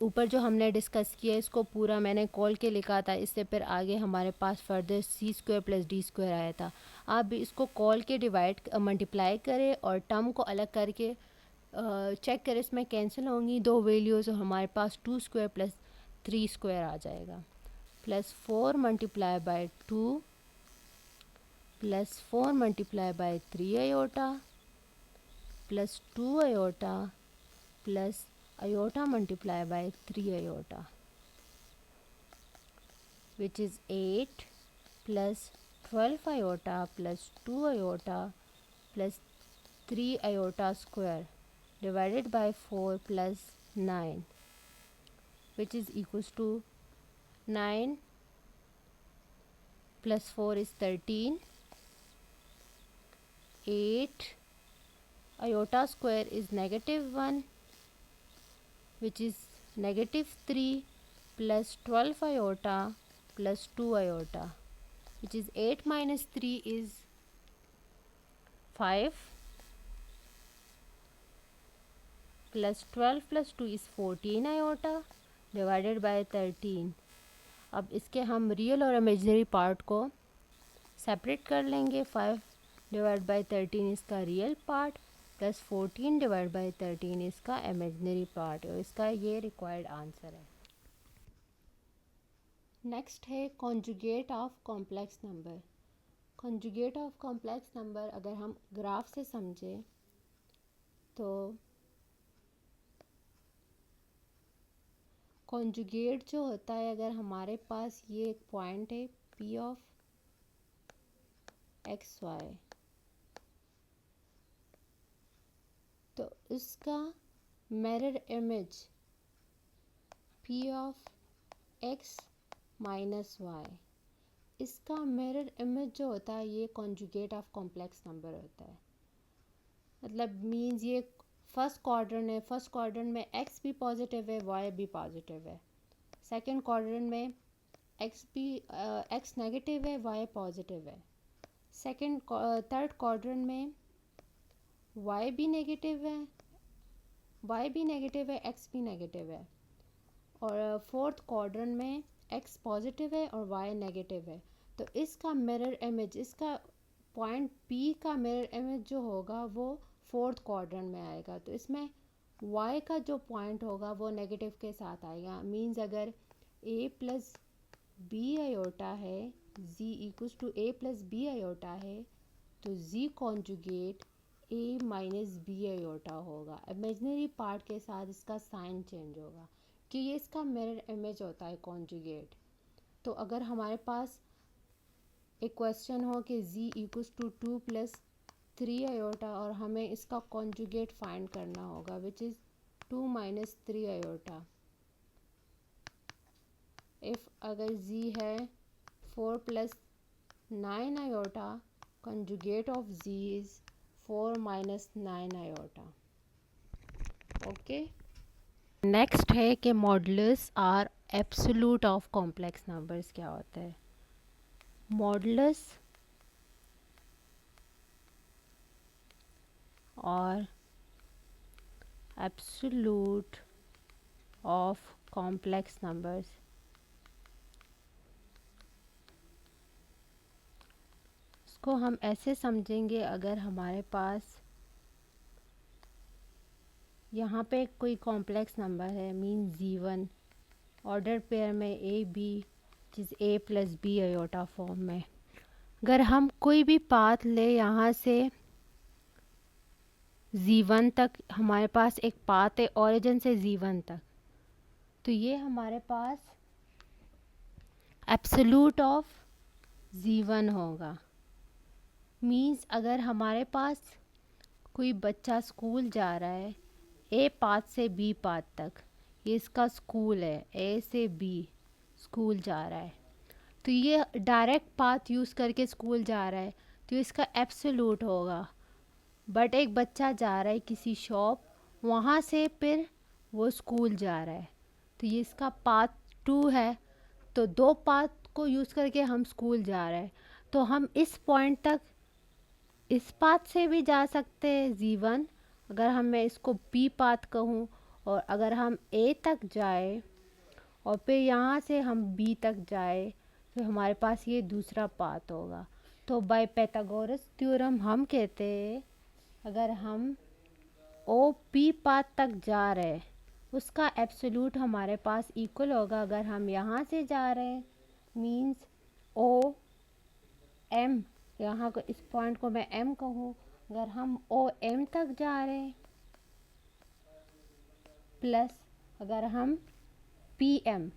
Speaker 1: ऊपर जो हमने डिस्कस किया इसको पूरा मैंने कॉल के लिखा था, इससे फिर आगे हमारे पास फर्दर सी स्क्वायर प्लस डी स्क्वायर आया था। आप भी इसको कॉल के डिवाइड मल्टीप्लाई करें और टर्म को अलग करके चेक करें, इसमें कैंसिल होंगी दो वैल्यूज़ और हमारे पास 2 स्क्वायर प्लस 3 स्क्वायर आ जाएगा। Plus 4 multiply by 2 plus 4 multiply by 3 iota plus 2 आयोटा plus iota multiply bye 3 iota which is 8 plus 12 iota plus 2 iota plus 3 iota square divided by 4 plus 9 which is equals to 9 plus 4 is 13, 8 iota square is -1 which is -3 plus 12 iota plus 2 iota, which is 8 minus 3 is 5 plus 12 plus 2 is 14 iota divided by 13. अब इसके हम real और imaginary part को separate कर लेंगे. 5 divide by 13 इसका real part plus 14 divide by 13 इसका imaginary part. और इसका ये रिक्वायर्ड आंसर है. नेक्स्ट है conjugate of complex number. Conjugate of complex number अगर हम ग्राफ से समझें तो कॉन्जुगेट जो होता है, अगर हमारे पास ये एक पॉइंट है P ऑफ एक्स वाई, तो इसका mirror image P of X minus Y, इसका मिरर इमेज जो होता है ये कॉन्जुगेट ऑफ कॉम्प्लेक्स नंबर होता है. मतलब मीन्स ये फर्स्ट क्वाड्रेंट है. फर्स्ट क्वाड्रेंट में x भी पॉजिटिव है, y भी पॉजिटिव है. सेकंड क्वाड्रेंट में x नेगेटिव है, y पॉजिटिव है. थर्ड क्वाड्रेंट में y भी नेगेटिव है, x भी नेगेटिव है. और फोर्थ क्वाड्रेंट में x पॉजिटिव है और y नेगेटिव है. तो इसका मिरर इमेज, इसका पॉइंट P का मिरर इमेज जो होगा वो फोर्थ क्वाड्रेंट में आएगा. तो इसमें y का जो पॉइंट होगा वो नेगेटिव के साथ आएगा. मींस अगर a प्लस बी आयोटा है, z equals to a plus B iota है, तो z conjugate a minus B iota होगा. इमेजिनरी पार्ट के साथ इसका साइन चेंज होगा कि ये इसका मिरर इमेज होता है कॉन्जुगेट. तो अगर हमारे पास एक क्वेश्चन हो कि z equals to 2 plus 3 iota और हमें इसका कॉन्जुगेट फाइंड करना होगा which is 2 minus 3 iota. If अगर z है 4 plus 9 iota, conjugate of z is 4 minus 9 iota. Okay. Next है कि modulus or absolute of complex numbers क्या होता है. मॉडुलस और एब्सोल्यूट ऑफ कॉम्प्लेक्स नंबर्स. इसको हम ऐसे समझेंगे, अगर हमारे पास यहाँ पे कोई कॉम्प्लेक्स नंबर है मीन z1 ऑर्डर पेयर में ए बी जिस a plus B iota form में, अगर हम कोई भी पाथ ले यहाँ से z1 तक, हमारे पास एक पाथ है ओरिजिन से z1 तक, तो ये हमारे पास एब्सोल्यूट ऑफ z1 होगा. मींस अगर हमारे पास कोई बच्चा स्कूल जा रहा है ए पाथ से बी पाथ तक, ये इसका स्कूल है, ए से बी स्कूल जा रहा है, तो ये डायरेक्ट पाथ यूज़ करके स्कूल जा रहा है, तो इसका एब्सोल्यूट होगा. बट एक बच्चा जा रहा है किसी शॉप, वहाँ से फिर वो स्कूल जा रहा है, तो ये इसका पाथ 2 है. तो दो पाथ को यूज़ करके हम स्कूल जा रहे हैं, तो हम इस पॉइंट तक इस पाथ से भी जा सकते हैं z1, अगर हम मैं इसको b पाथ कहूँ, और अगर हम a तक जाए और फिर यहाँ से हम b तक जाए तो हमारे पास ये दूसरा पाथ होगा. तो बाय पाइथागोरस थ्योरम हम कहते हैं अगर हम ओ पी पाथ तक जा रहे हैं उसका एब्सोल्यूट हमारे पास इक्वल होगा, अगर हम यहाँ से जा रहे हैं मींस ओ एम, यहाँ को इस पॉइंट को मैं m कहूँ, अगर हम ओ एम तक जा रहे हैं प्लस अगर हम पी एम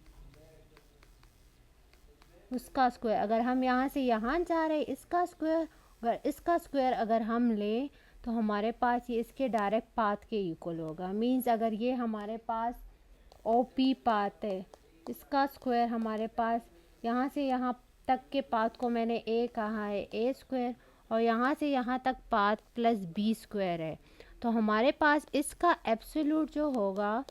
Speaker 1: उसका स्क्वायर, अगर हम यहाँ से यहाँ जा रहे हैं इसका स्क्वायर, अगर इसका स्क्वायर अगर हम लें तो हमारे पास ये इसके डायरेक्ट पाथ के इक्वल होगा. मींस अगर ये हमारे पास ओ पी पाथ है, इसका स्क्वायर हमारे पास यहाँ से यहाँ तक के पाथ को मैंने ए कहा है ए स्क्वायर, और यहाँ से यहाँ तक पाथ प्लस बी स्क्वायर है, तो हमारे पास इसका एब्सोल्यूट जो होगा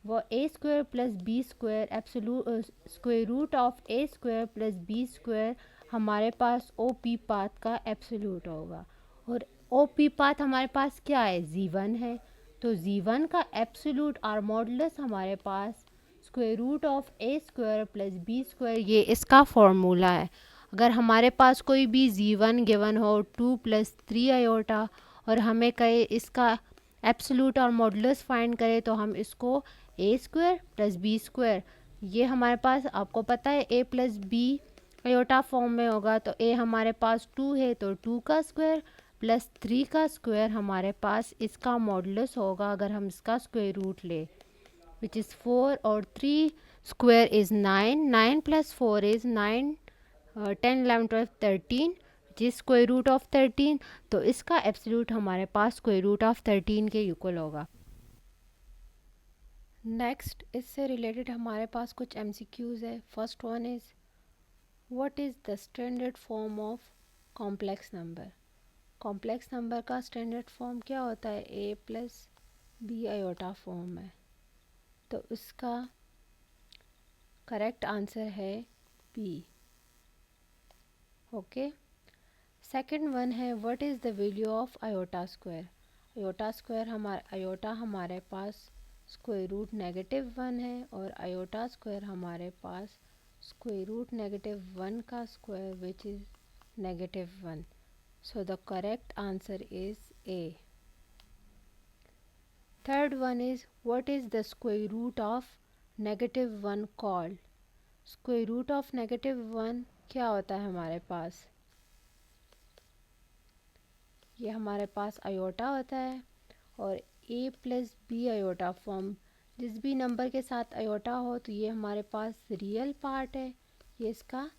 Speaker 1: वो A square plus B square absolute square root of A square plus B square हमारे पास ओ पी पाथ का एब्सोल्यूट होगा। और ओ पी पाथ हमारे पास क्या है, Z1 है। तो Z1 का एब्सोल्यूट आर मॉडुलस हमारे पास square root of A square plus B square, ये इसका फॉर्मूला है। अगर हमारे पास कोई भी Z1 गिवन हो 2 + 3 आयोटा और हमें कहे इसका एब्सोल्यूट और मॉडुलस फाइंड करें, तो हम इसको ए स्क्वायर प्लस बी स्क्वायर, ये हमारे पास आपको पता है ए प्लस बी आयोटा फॉर्म में होगा। तो ए हमारे पास 2 है तो 2 का स्क्वायर प्लस 3 का स्क्वायर हमारे पास इसका मॉडुलस होगा अगर हम इसका स्क्वायर रूट ले, विच इज़ 4 और 3 स्क्वायर इज़ 9, 9 + 4 इज़ 9, 10 11 12 13 जिस स्क्वायर रूट ऑफ 13। तो इसका एब्सोल्यूट हमारे पास स्क्वायर रूट ऑफ 13 के इक्वल होगा। नेक्स्ट इससे रिलेटेड हमारे पास कुछ MCQs है। First one is what is the standard form of complex number. Complex number का स्टैंडर्ड फॉर्म क्या होता है, ए प्लस बी आयोटा फॉर्म है। तो इसका करेक्ट आंसर है बी। ओके, सेकंड वन है what is the value of iota square. Iota हमारे पास स्क्वायर रूट -1 है और आयोटा स्क्वायर हमारे पास स्क्वायर रूट -1 का square which is -1। So the correct answer is A. Third one is what is the square root of -1 called. Square root of -1 क्या होता है हमारे पास, ये हमारे पास आयोटा होता है और ए प्लस बी आयोटा फॉर्म, जिस भी नंबर के साथ आयोटा हो तो ये हमारे पास रियल पार्ट है, ये इसका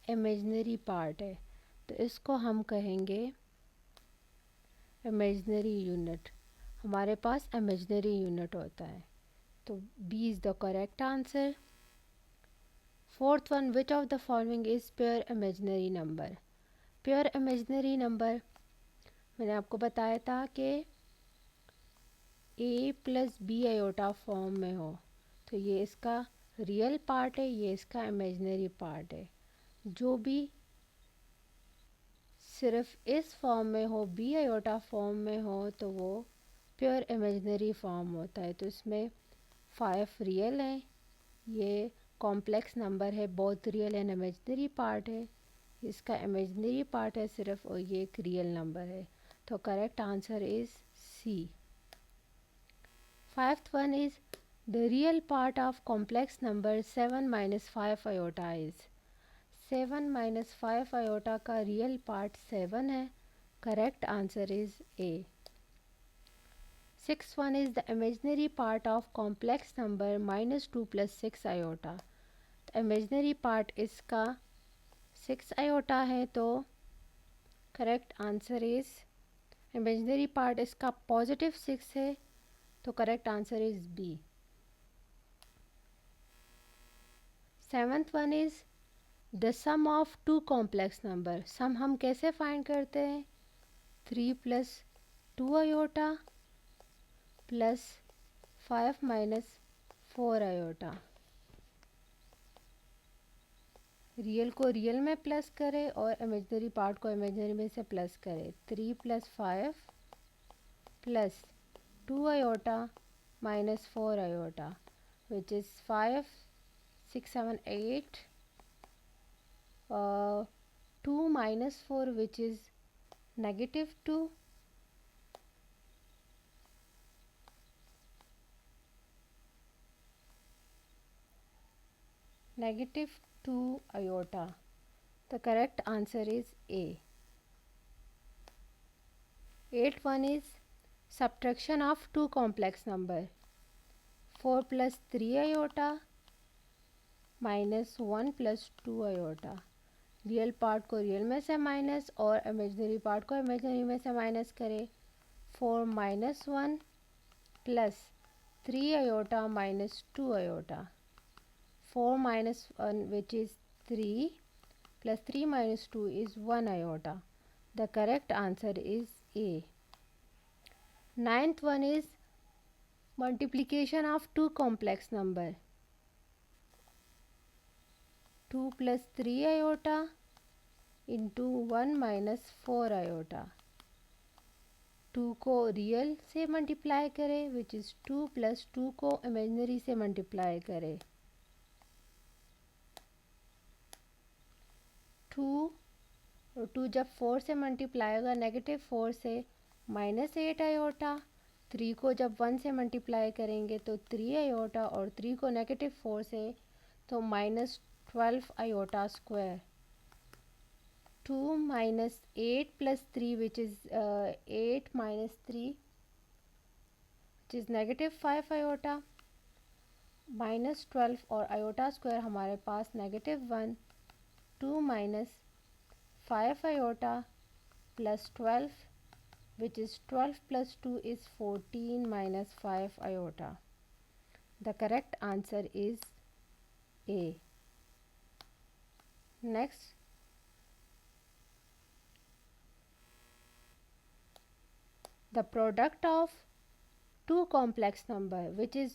Speaker 1: इमेजिनरी पार्ट है। तो इसको हम कहेंगे इमेजिनरी यूनिट, हमारे पास इमेजिनरी यूनिट होता है। तो B is the correct answer. Fourth one which of the following is pure imaginary number. Pure imaginary number मैंने आपको बताया था कि A plus B iota form में हो, तो ये इसका रियल पार्ट है, ये इसका इमेजिनरी पार्ट है। जो भी सिर्फ इस फॉर्म में हो, बी आयोटा फॉर्म में हो, तो वो प्योर इमेजिनरी फॉर्म होता है। तो इसमें 5 रियल है, ये कॉम्प्लेक्स नंबर है, both real and imaginary part है, इसका इमेजिनरी पार्ट है सिर्फ और ये एक रियल नंबर है। तो correct answer is C. Fifth one is the real part of complex number 7 - 5 iota is। 7 - 5 iota का real part 7 है। Correct answer is A। Sixth one is the imaginary part of complex number -2 + 6 iota। तो imaginary part इसका 6 iota है, तो correct answer is imaginary part इसका +6 है, तो correct answer is B. Seventh one is the sum of 2 complex number. Sum हम कैसे find करते हैं, 3 + 2 आयोटा प्लस 5 - 4 आयोटा। रियल को रियल में प्लस करें और इमेजिनरी पार्ट को इमेजिनरी में से प्लस करें। 3 + 5 + 2 iota -4 iota which is 5 6 7 8, 2 - 4 which is -2, -2 iota। The correct answer is A। 8th one is subtraction of 2 complex number। 4 + 3 iota -1 + 2 iota। Real part को रियल में से माइनस और इमेजिनरी पार्ट को imaginary में से माइनस करें। 4 - 1 + 3 iota -2 iota। 4 - 1 which is 3 + 3 - 2 is 1 iota। The correct answer is A। Ninth one is multiplication of two complex number 2 plus 3 iota into 1 minus 4 iota. 2 को real से multiply करें विच is 2 plus 2 को imaginary से multiply करें 2 और 2 जब 4 से मल्टीप्लाई होगा नेगेटिव 4 से माइनस 8 आयोटा 3 को जब 1 से मल्टीप्लाई करेंगे तो 3 आयोटा और 3 को नेगेटिव 4 से तो minus 12 iota square 2 minus 8 plus 3 which is 8 minus 3 which is negative 5 iota minus 12 और iota square हमारे पास negative 1 2 minus 5 iota plus 12 which is 12 plus 2 is 14 minus 5 iota. The correct answer is A. Next, the product of two complex number which is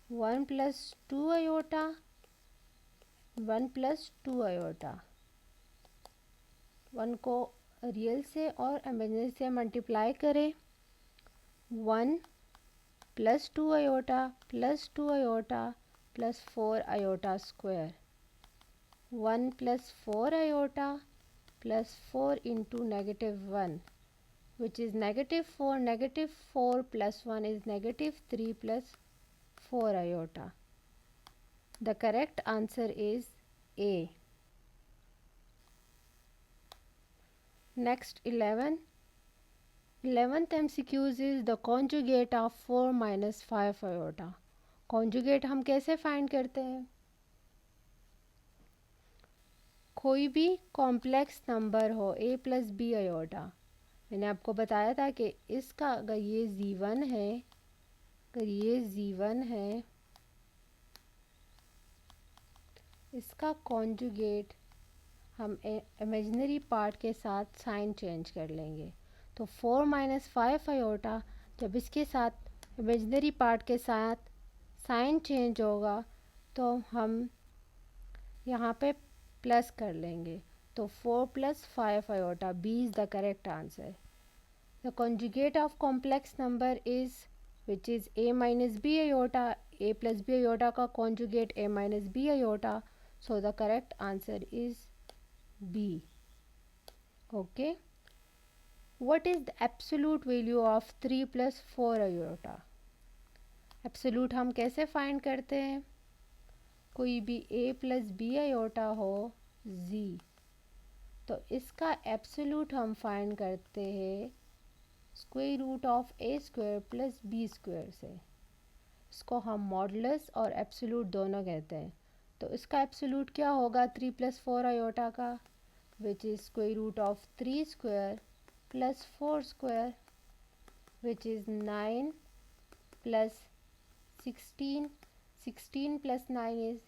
Speaker 1: 1 plus 2 iota 1 plus 2 iota 1 को real से और imaginary से multiply करें 1 plus 2 iota plus 2 iota plus 4 iota square 1 plus 4 iota plus 4 into negative 1 which is negative 4 plus 1 is negative 3 plus 4 iota. The correct answer is A. Next 11th MCQs is the conjugate of 4 minus 5 iota. Conjugate हम कैसे find करते हैं कोई भी complex number हो a plus B iota मैंने आपको बताया था कि इसका अगर ये z1 है अगर ये z1 है इसका कॉन्जुगेट हम इमेजिनरी पार्ट के साथ साइन चेंज कर लेंगे तो 4 माइनस 5 आयोटा जब इसके साथ इमेजिनरी पार्ट के साथ साइन चेंज होगा तो हम यहाँ पे प्लस कर लेंगे तो 4 plus 5 iota B is the correct answer. The conjugate of complex number is which is a minus b iota a plus b iota का conjugate a minus b iota so the correct answer is B. Okay. What is the absolute value of 3 plus 4 iota? Absolute हम कैसे find करते हैं कोई भी a plus b iota हो z तो इसका एब्सोल्यूट हम फाइंड करते हैं square root of A square plus B square से इसको हम मॉडुलस और एब्सोल्यूट दोनों कहते हैं तो इसका एब्सोल्यूट क्या होगा 3 plus 4 आयोटा का which is square root of 3 square plus 4 square which is 9 plus 16 plus 9 is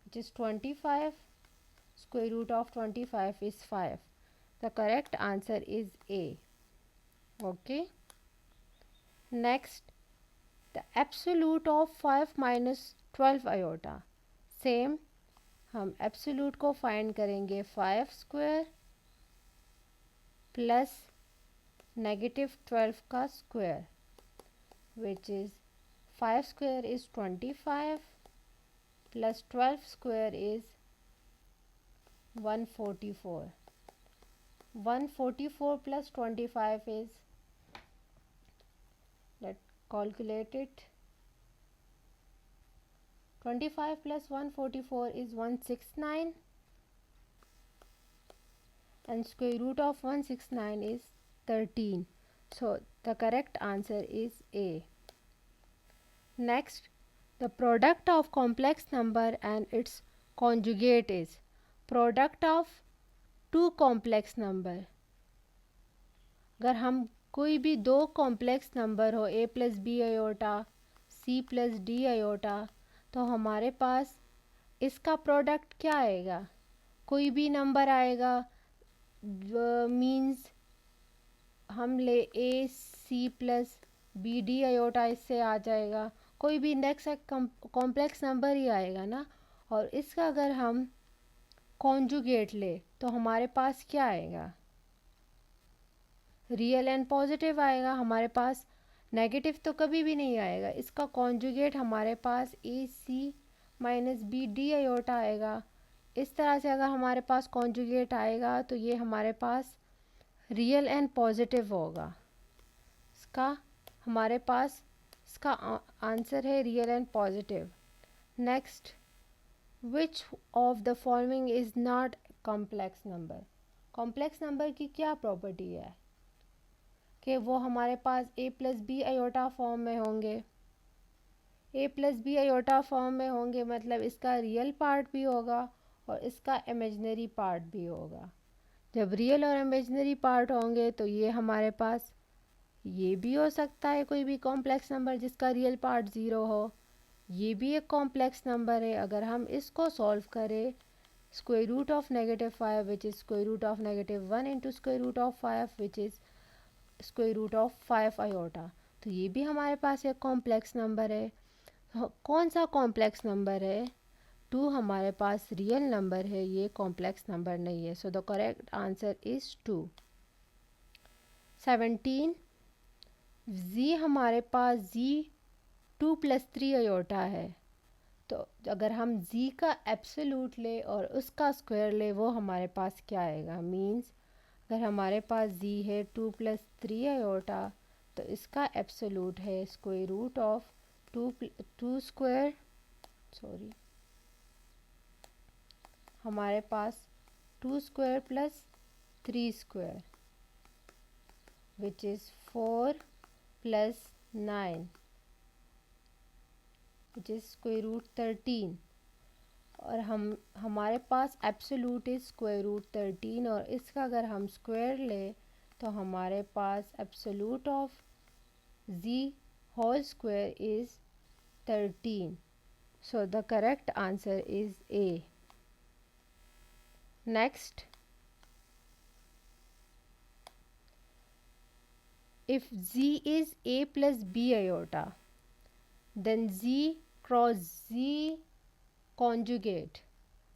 Speaker 1: which is 25 square root of 25 is 5 the correct answer is A. Okay, next the absolute of 5 minus 12 iota same हम absolute को find करेंगे 5 square plus negative 12 का square which is 5 square is 25 plus 12 square is 144 144 plus 25 is let's calculate it 25 plus 144 is 169 and square root of 169 is 13 so the correct answer is A. Next, the product of complex number and its conjugate is product of two complex number. अगर हम कोई भी दो complex number हो a plus B iota c plus D iota तो हमारे पास इसका product क्या आएगा कोई भी नंबर आएगा मीन्स हम ले A C plus B D iota, इससे आ जाएगा, कोई भी नेक्स्ट कॉम्प्लेक्स नंबर ही आएगा ना। और इसका अगर हम कॉन्जुगेट ले तो हमारे पास क्या आएगा, रियल एंड पॉजिटिव आएगा हमारे पास, नेगेटिव तो कभी भी नहीं आएगा। इसका कॉन्जुगेट हमारे पास ए C minus B D iota आएगा। इस तरह से अगर हमारे पास कॉन्जुगेट आएगा तो ये हमारे पास रियल एंड पॉजिटिव होगा। इसका हमारे पास इसका आंसर है real and positive. Next, which of the following is not complex number. Complex number की क्या प्रॉपर्टी है कि वो हमारे पास ए प्लस बी आयोटा फॉर्म में होंगे। ए प्लस बी आयोटा फॉर्म में होंगे मतलब इसका रियल पार्ट भी होगा और इसका इमेजिनरी पार्ट भी होगा। जब रियल और इमेजिनरी पार्ट होंगे तो ये हमारे पास ये भी हो सकता है कोई भी कॉम्प्लेक्स नंबर जिसका रियल पार्ट ज़ीरो हो। ये भी एक कॉम्प्लेक्स नंबर है। अगर हम इसको सॉल्व करें, square root of -5 which is square root of -1 into square root of 5 which is square root of 5 iota, तो ये भी हमारे पास एक कॉम्प्लेक्स नंबर है। कौन सा कॉम्प्लेक्स नंबर है, 2 हमारे पास रियल नंबर है, ये कॉम्प्लेक्स नंबर नहीं है। So the correct answer is 2। 17, जी हमारे पास जी 2 + 3 आयोटा है। तो अगर हम जी का एब्सोल्यूट ले और उसका स्क्वायर ले वो हमारे पास क्या आएगा, मींस अगर हमारे पास जी है 2 + 3 आयोटा तो इसका एब्सोल्यूट है square root of 2 square, sorry हमारे पास 2 square plus 3 square which is 4 + 9 which is square root 13। और हमारे पास एब्सोल्यूट इज़ स्क्वायर रूट 13 और इसका अगर हम स्क्वायर ले तो हमारे पास absolute of z whole square is 13। So the correct answer is A. Next, if z is a plus b iota then z cross z conjugate,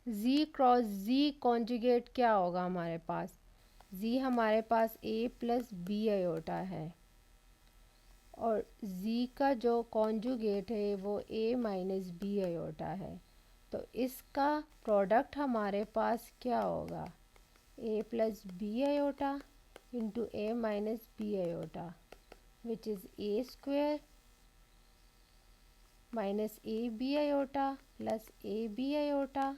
Speaker 1: z cross z conjugate क्या होगा हमारे पास, z हमारे पास a plus b iota है और z का जो conjugate है वो a माइनस b आयोटा है। तो इसका प्रोडक्ट हमारे पास क्या होगा, a plus b iota into a minus b iota which is a square minus a b iota plus a b iota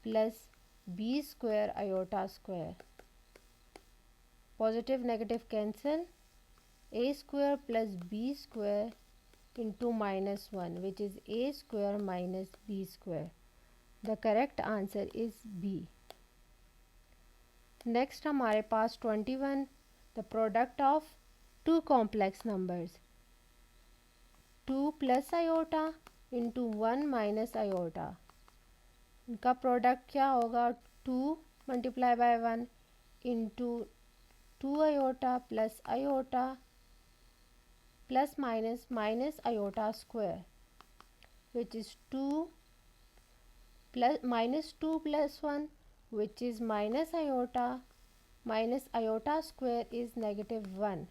Speaker 1: plus B square iota square, positive negative cancel, a square plus B square into -1 which is a square minus b square. The correct answer is b. Next हमारे पास 21, the product of 2 complex numbers, 2 plus iota into 1 minus iota, इनका product क्या होगा, 2 multiply by 1 into 2 आयोटा plus iota plus minus minus iota square which is 2 plus -2 + 1 which is minus iota square is -1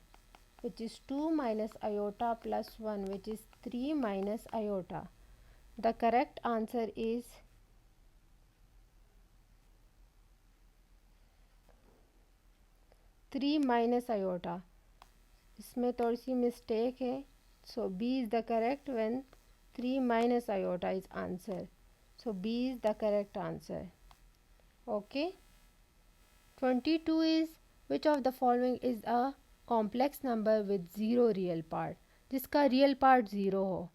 Speaker 1: which is 2 minus iota plus 1 which is 3 minus iota. The correct answer is 3 minus iota. इसमें थोड़ी सी mistake है, so B is the correct when 3 minus iota is answer. So B is the correct answer. Okay. 22 is which of the following is a complex number with zero real part, जिसका real part zero हो।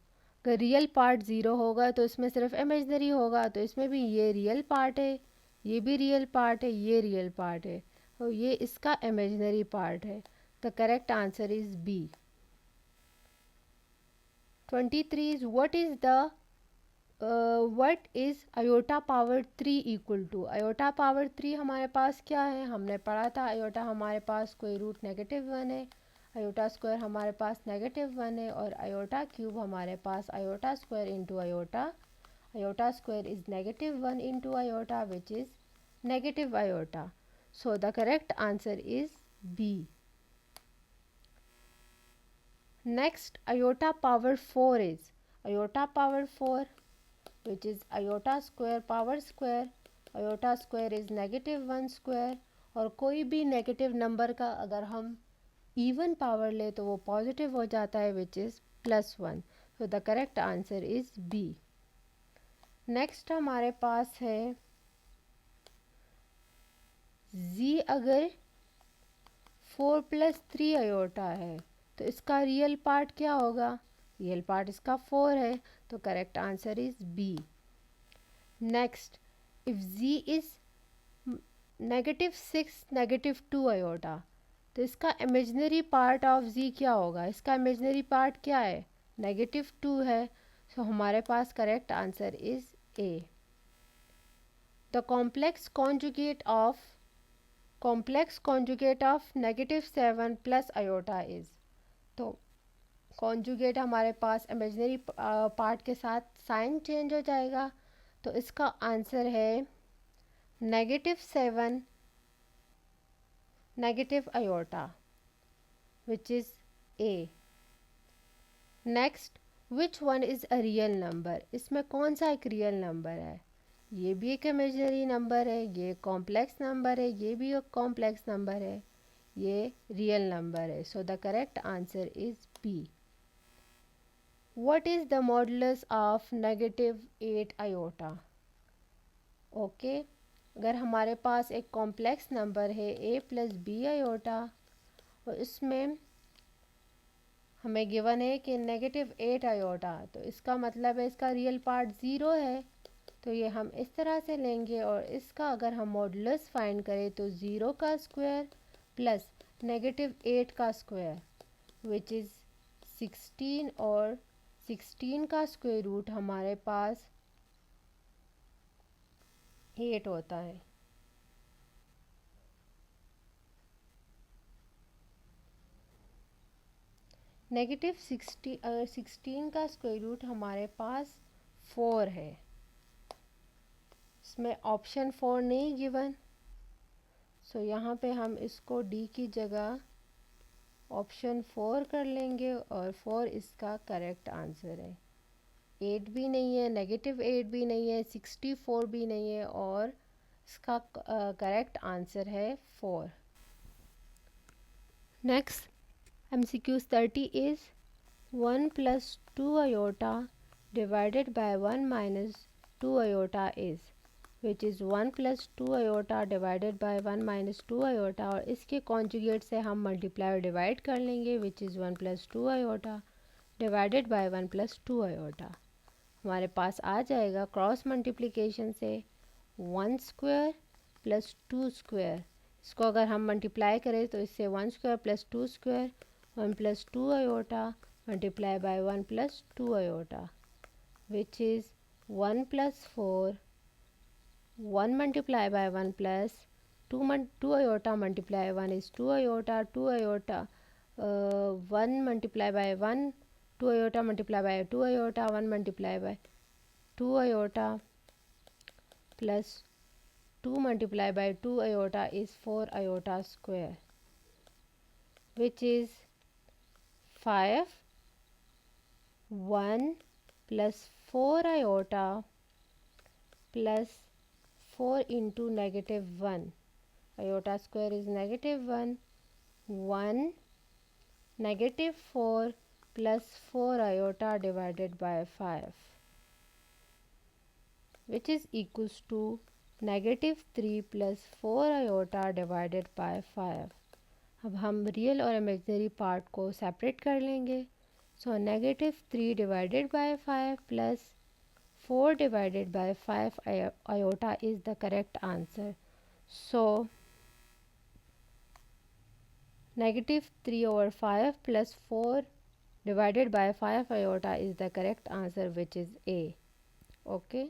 Speaker 1: अगर real part zero होगा तो इसमें सिर्फ imaginary होगा, तो इसमें भी ये रियल पार्ट है, ये भी रियल पार्ट है, ये रियल पार्ट है और ये इसका इमेजनरी पार्ट है। The correct answer is b. 23 is what is the what is iota power 3 equal to? Iota power 3 हमारे पास क्या है? हमने पढ़ा था आयोटा हमारे पास स्क्वायर रूट -1 है, आयोटा स्क्वायर हमारे पास -1 है, और आयोटा क्यूब हमारे पास iota square into iota, iota square is -1 into iota which is negative iota. So the correct answer is B. Next, iota power 4 is iota power 4, which is iota square power square. Iota square is -1 square, और कोई भी negative number का अगर हम even power ले तो वो positive हो जाता है, विच is +1. So the correct answer is B. Next हमारे पास है z अगर 4 + 3 आयोटा है तो इसका रियल पार्ट क्या होगा? रियल पार्ट इसका 4 है, तो correct answer is b. Next, if z is -6 -2 iota तो इसका इमेजिनरी पार्ट ऑफ z क्या होगा? इसका इमेजिनरी पार्ट क्या है? -2 है, सो हमारे पास correct answer is A. The complex conjugate of -7 + iota is. तो कॉन्जुगेट हमारे पास इमेजिनरी पार्ट के साथ साइन चेंज हो जाएगा, तो इसका आंसर है -7 negative iota which is A. Next, which one is a real number? इसमें कौन सा एक रियल नंबर है? ये भी एक इमेजिनरी नंबर है, ये कॉम्प्लेक्स नंबर है, ये भी एक कॉम्प्लेक्स नंबर है, ये रियल नंबर है. So the correct answer is b. What is the modulus of -8 iota? Okay, अगर हमारे पास एक कॉम्प्लेक्स नंबर है a + b आयोटा और इसमें हमें गिवन है कि -8 आयोटा, तो इसका मतलब है इसका रियल पार्ट 0 है, तो ये हम इस तरह से लेंगे, और इसका अगर हम मॉडुलस फाइंड करें तो 0 का स्क्वायर प्लस -8 का स्क्वायर विच इज़ 16, और 16 का स्क्वायर रूट हमारे पास 8 होता है. -16 का स्क्वायर रूट हमारे पास 4 है, इसमें ऑप्शन 4 नहीं गिवन, सो यहाँ पे हम इसको डी की जगह ऑप्शन 4 कर लेंगे, और 4 इसका करेक्ट आंसर है. 8 भी नहीं है, -8 भी नहीं है, 64 भी नहीं है, और इसका करेक्ट आंसर है 4. Next, MCQ 30 is 1 + 2 iota divided by 1 - 2 iota is, which is 1 + 2 iota divided by 1 - 2 iota, और इसके कॉन्जुगेट से हम मल्टीप्लाई और डिवाइड कर लेंगे, which is 1 + 2 iota divided by 1 + 2 iota. हमारे पास आ जाएगा क्रॉस मल्टीप्लिकेशन से 1 स्क्वायर + 2 स्क्वायर. इसको अगर हम मल्टीप्लाई करें तो इससे 1 square + 2 square 1 + 2 iota multiply by 1 + 2 iota, which is 1 + 4, 1 multiply by 1 plus 2 iota multiply 1 is 2 iota, 2 iota 1 multiply by 1, 2 iota multiply by 2 iota, 1 multiply by 2 iota plus 2 multiply by 2 iota is 4 iota square, which is 5 1 plus 4 iota plus 4 into -1. Iota square is -1. 1 -4 plus 4 iota divided by 5, which is equals to -3 plus 4 iota divided by 5. अब हम real और imaginary part को separate कर लेंगे. सो -3 divided by 5 plus 4 divided by 5 iota is the correct answer. So -3 over 5 plus 4 divided by 5 iota is the correct answer, which is A. Okay.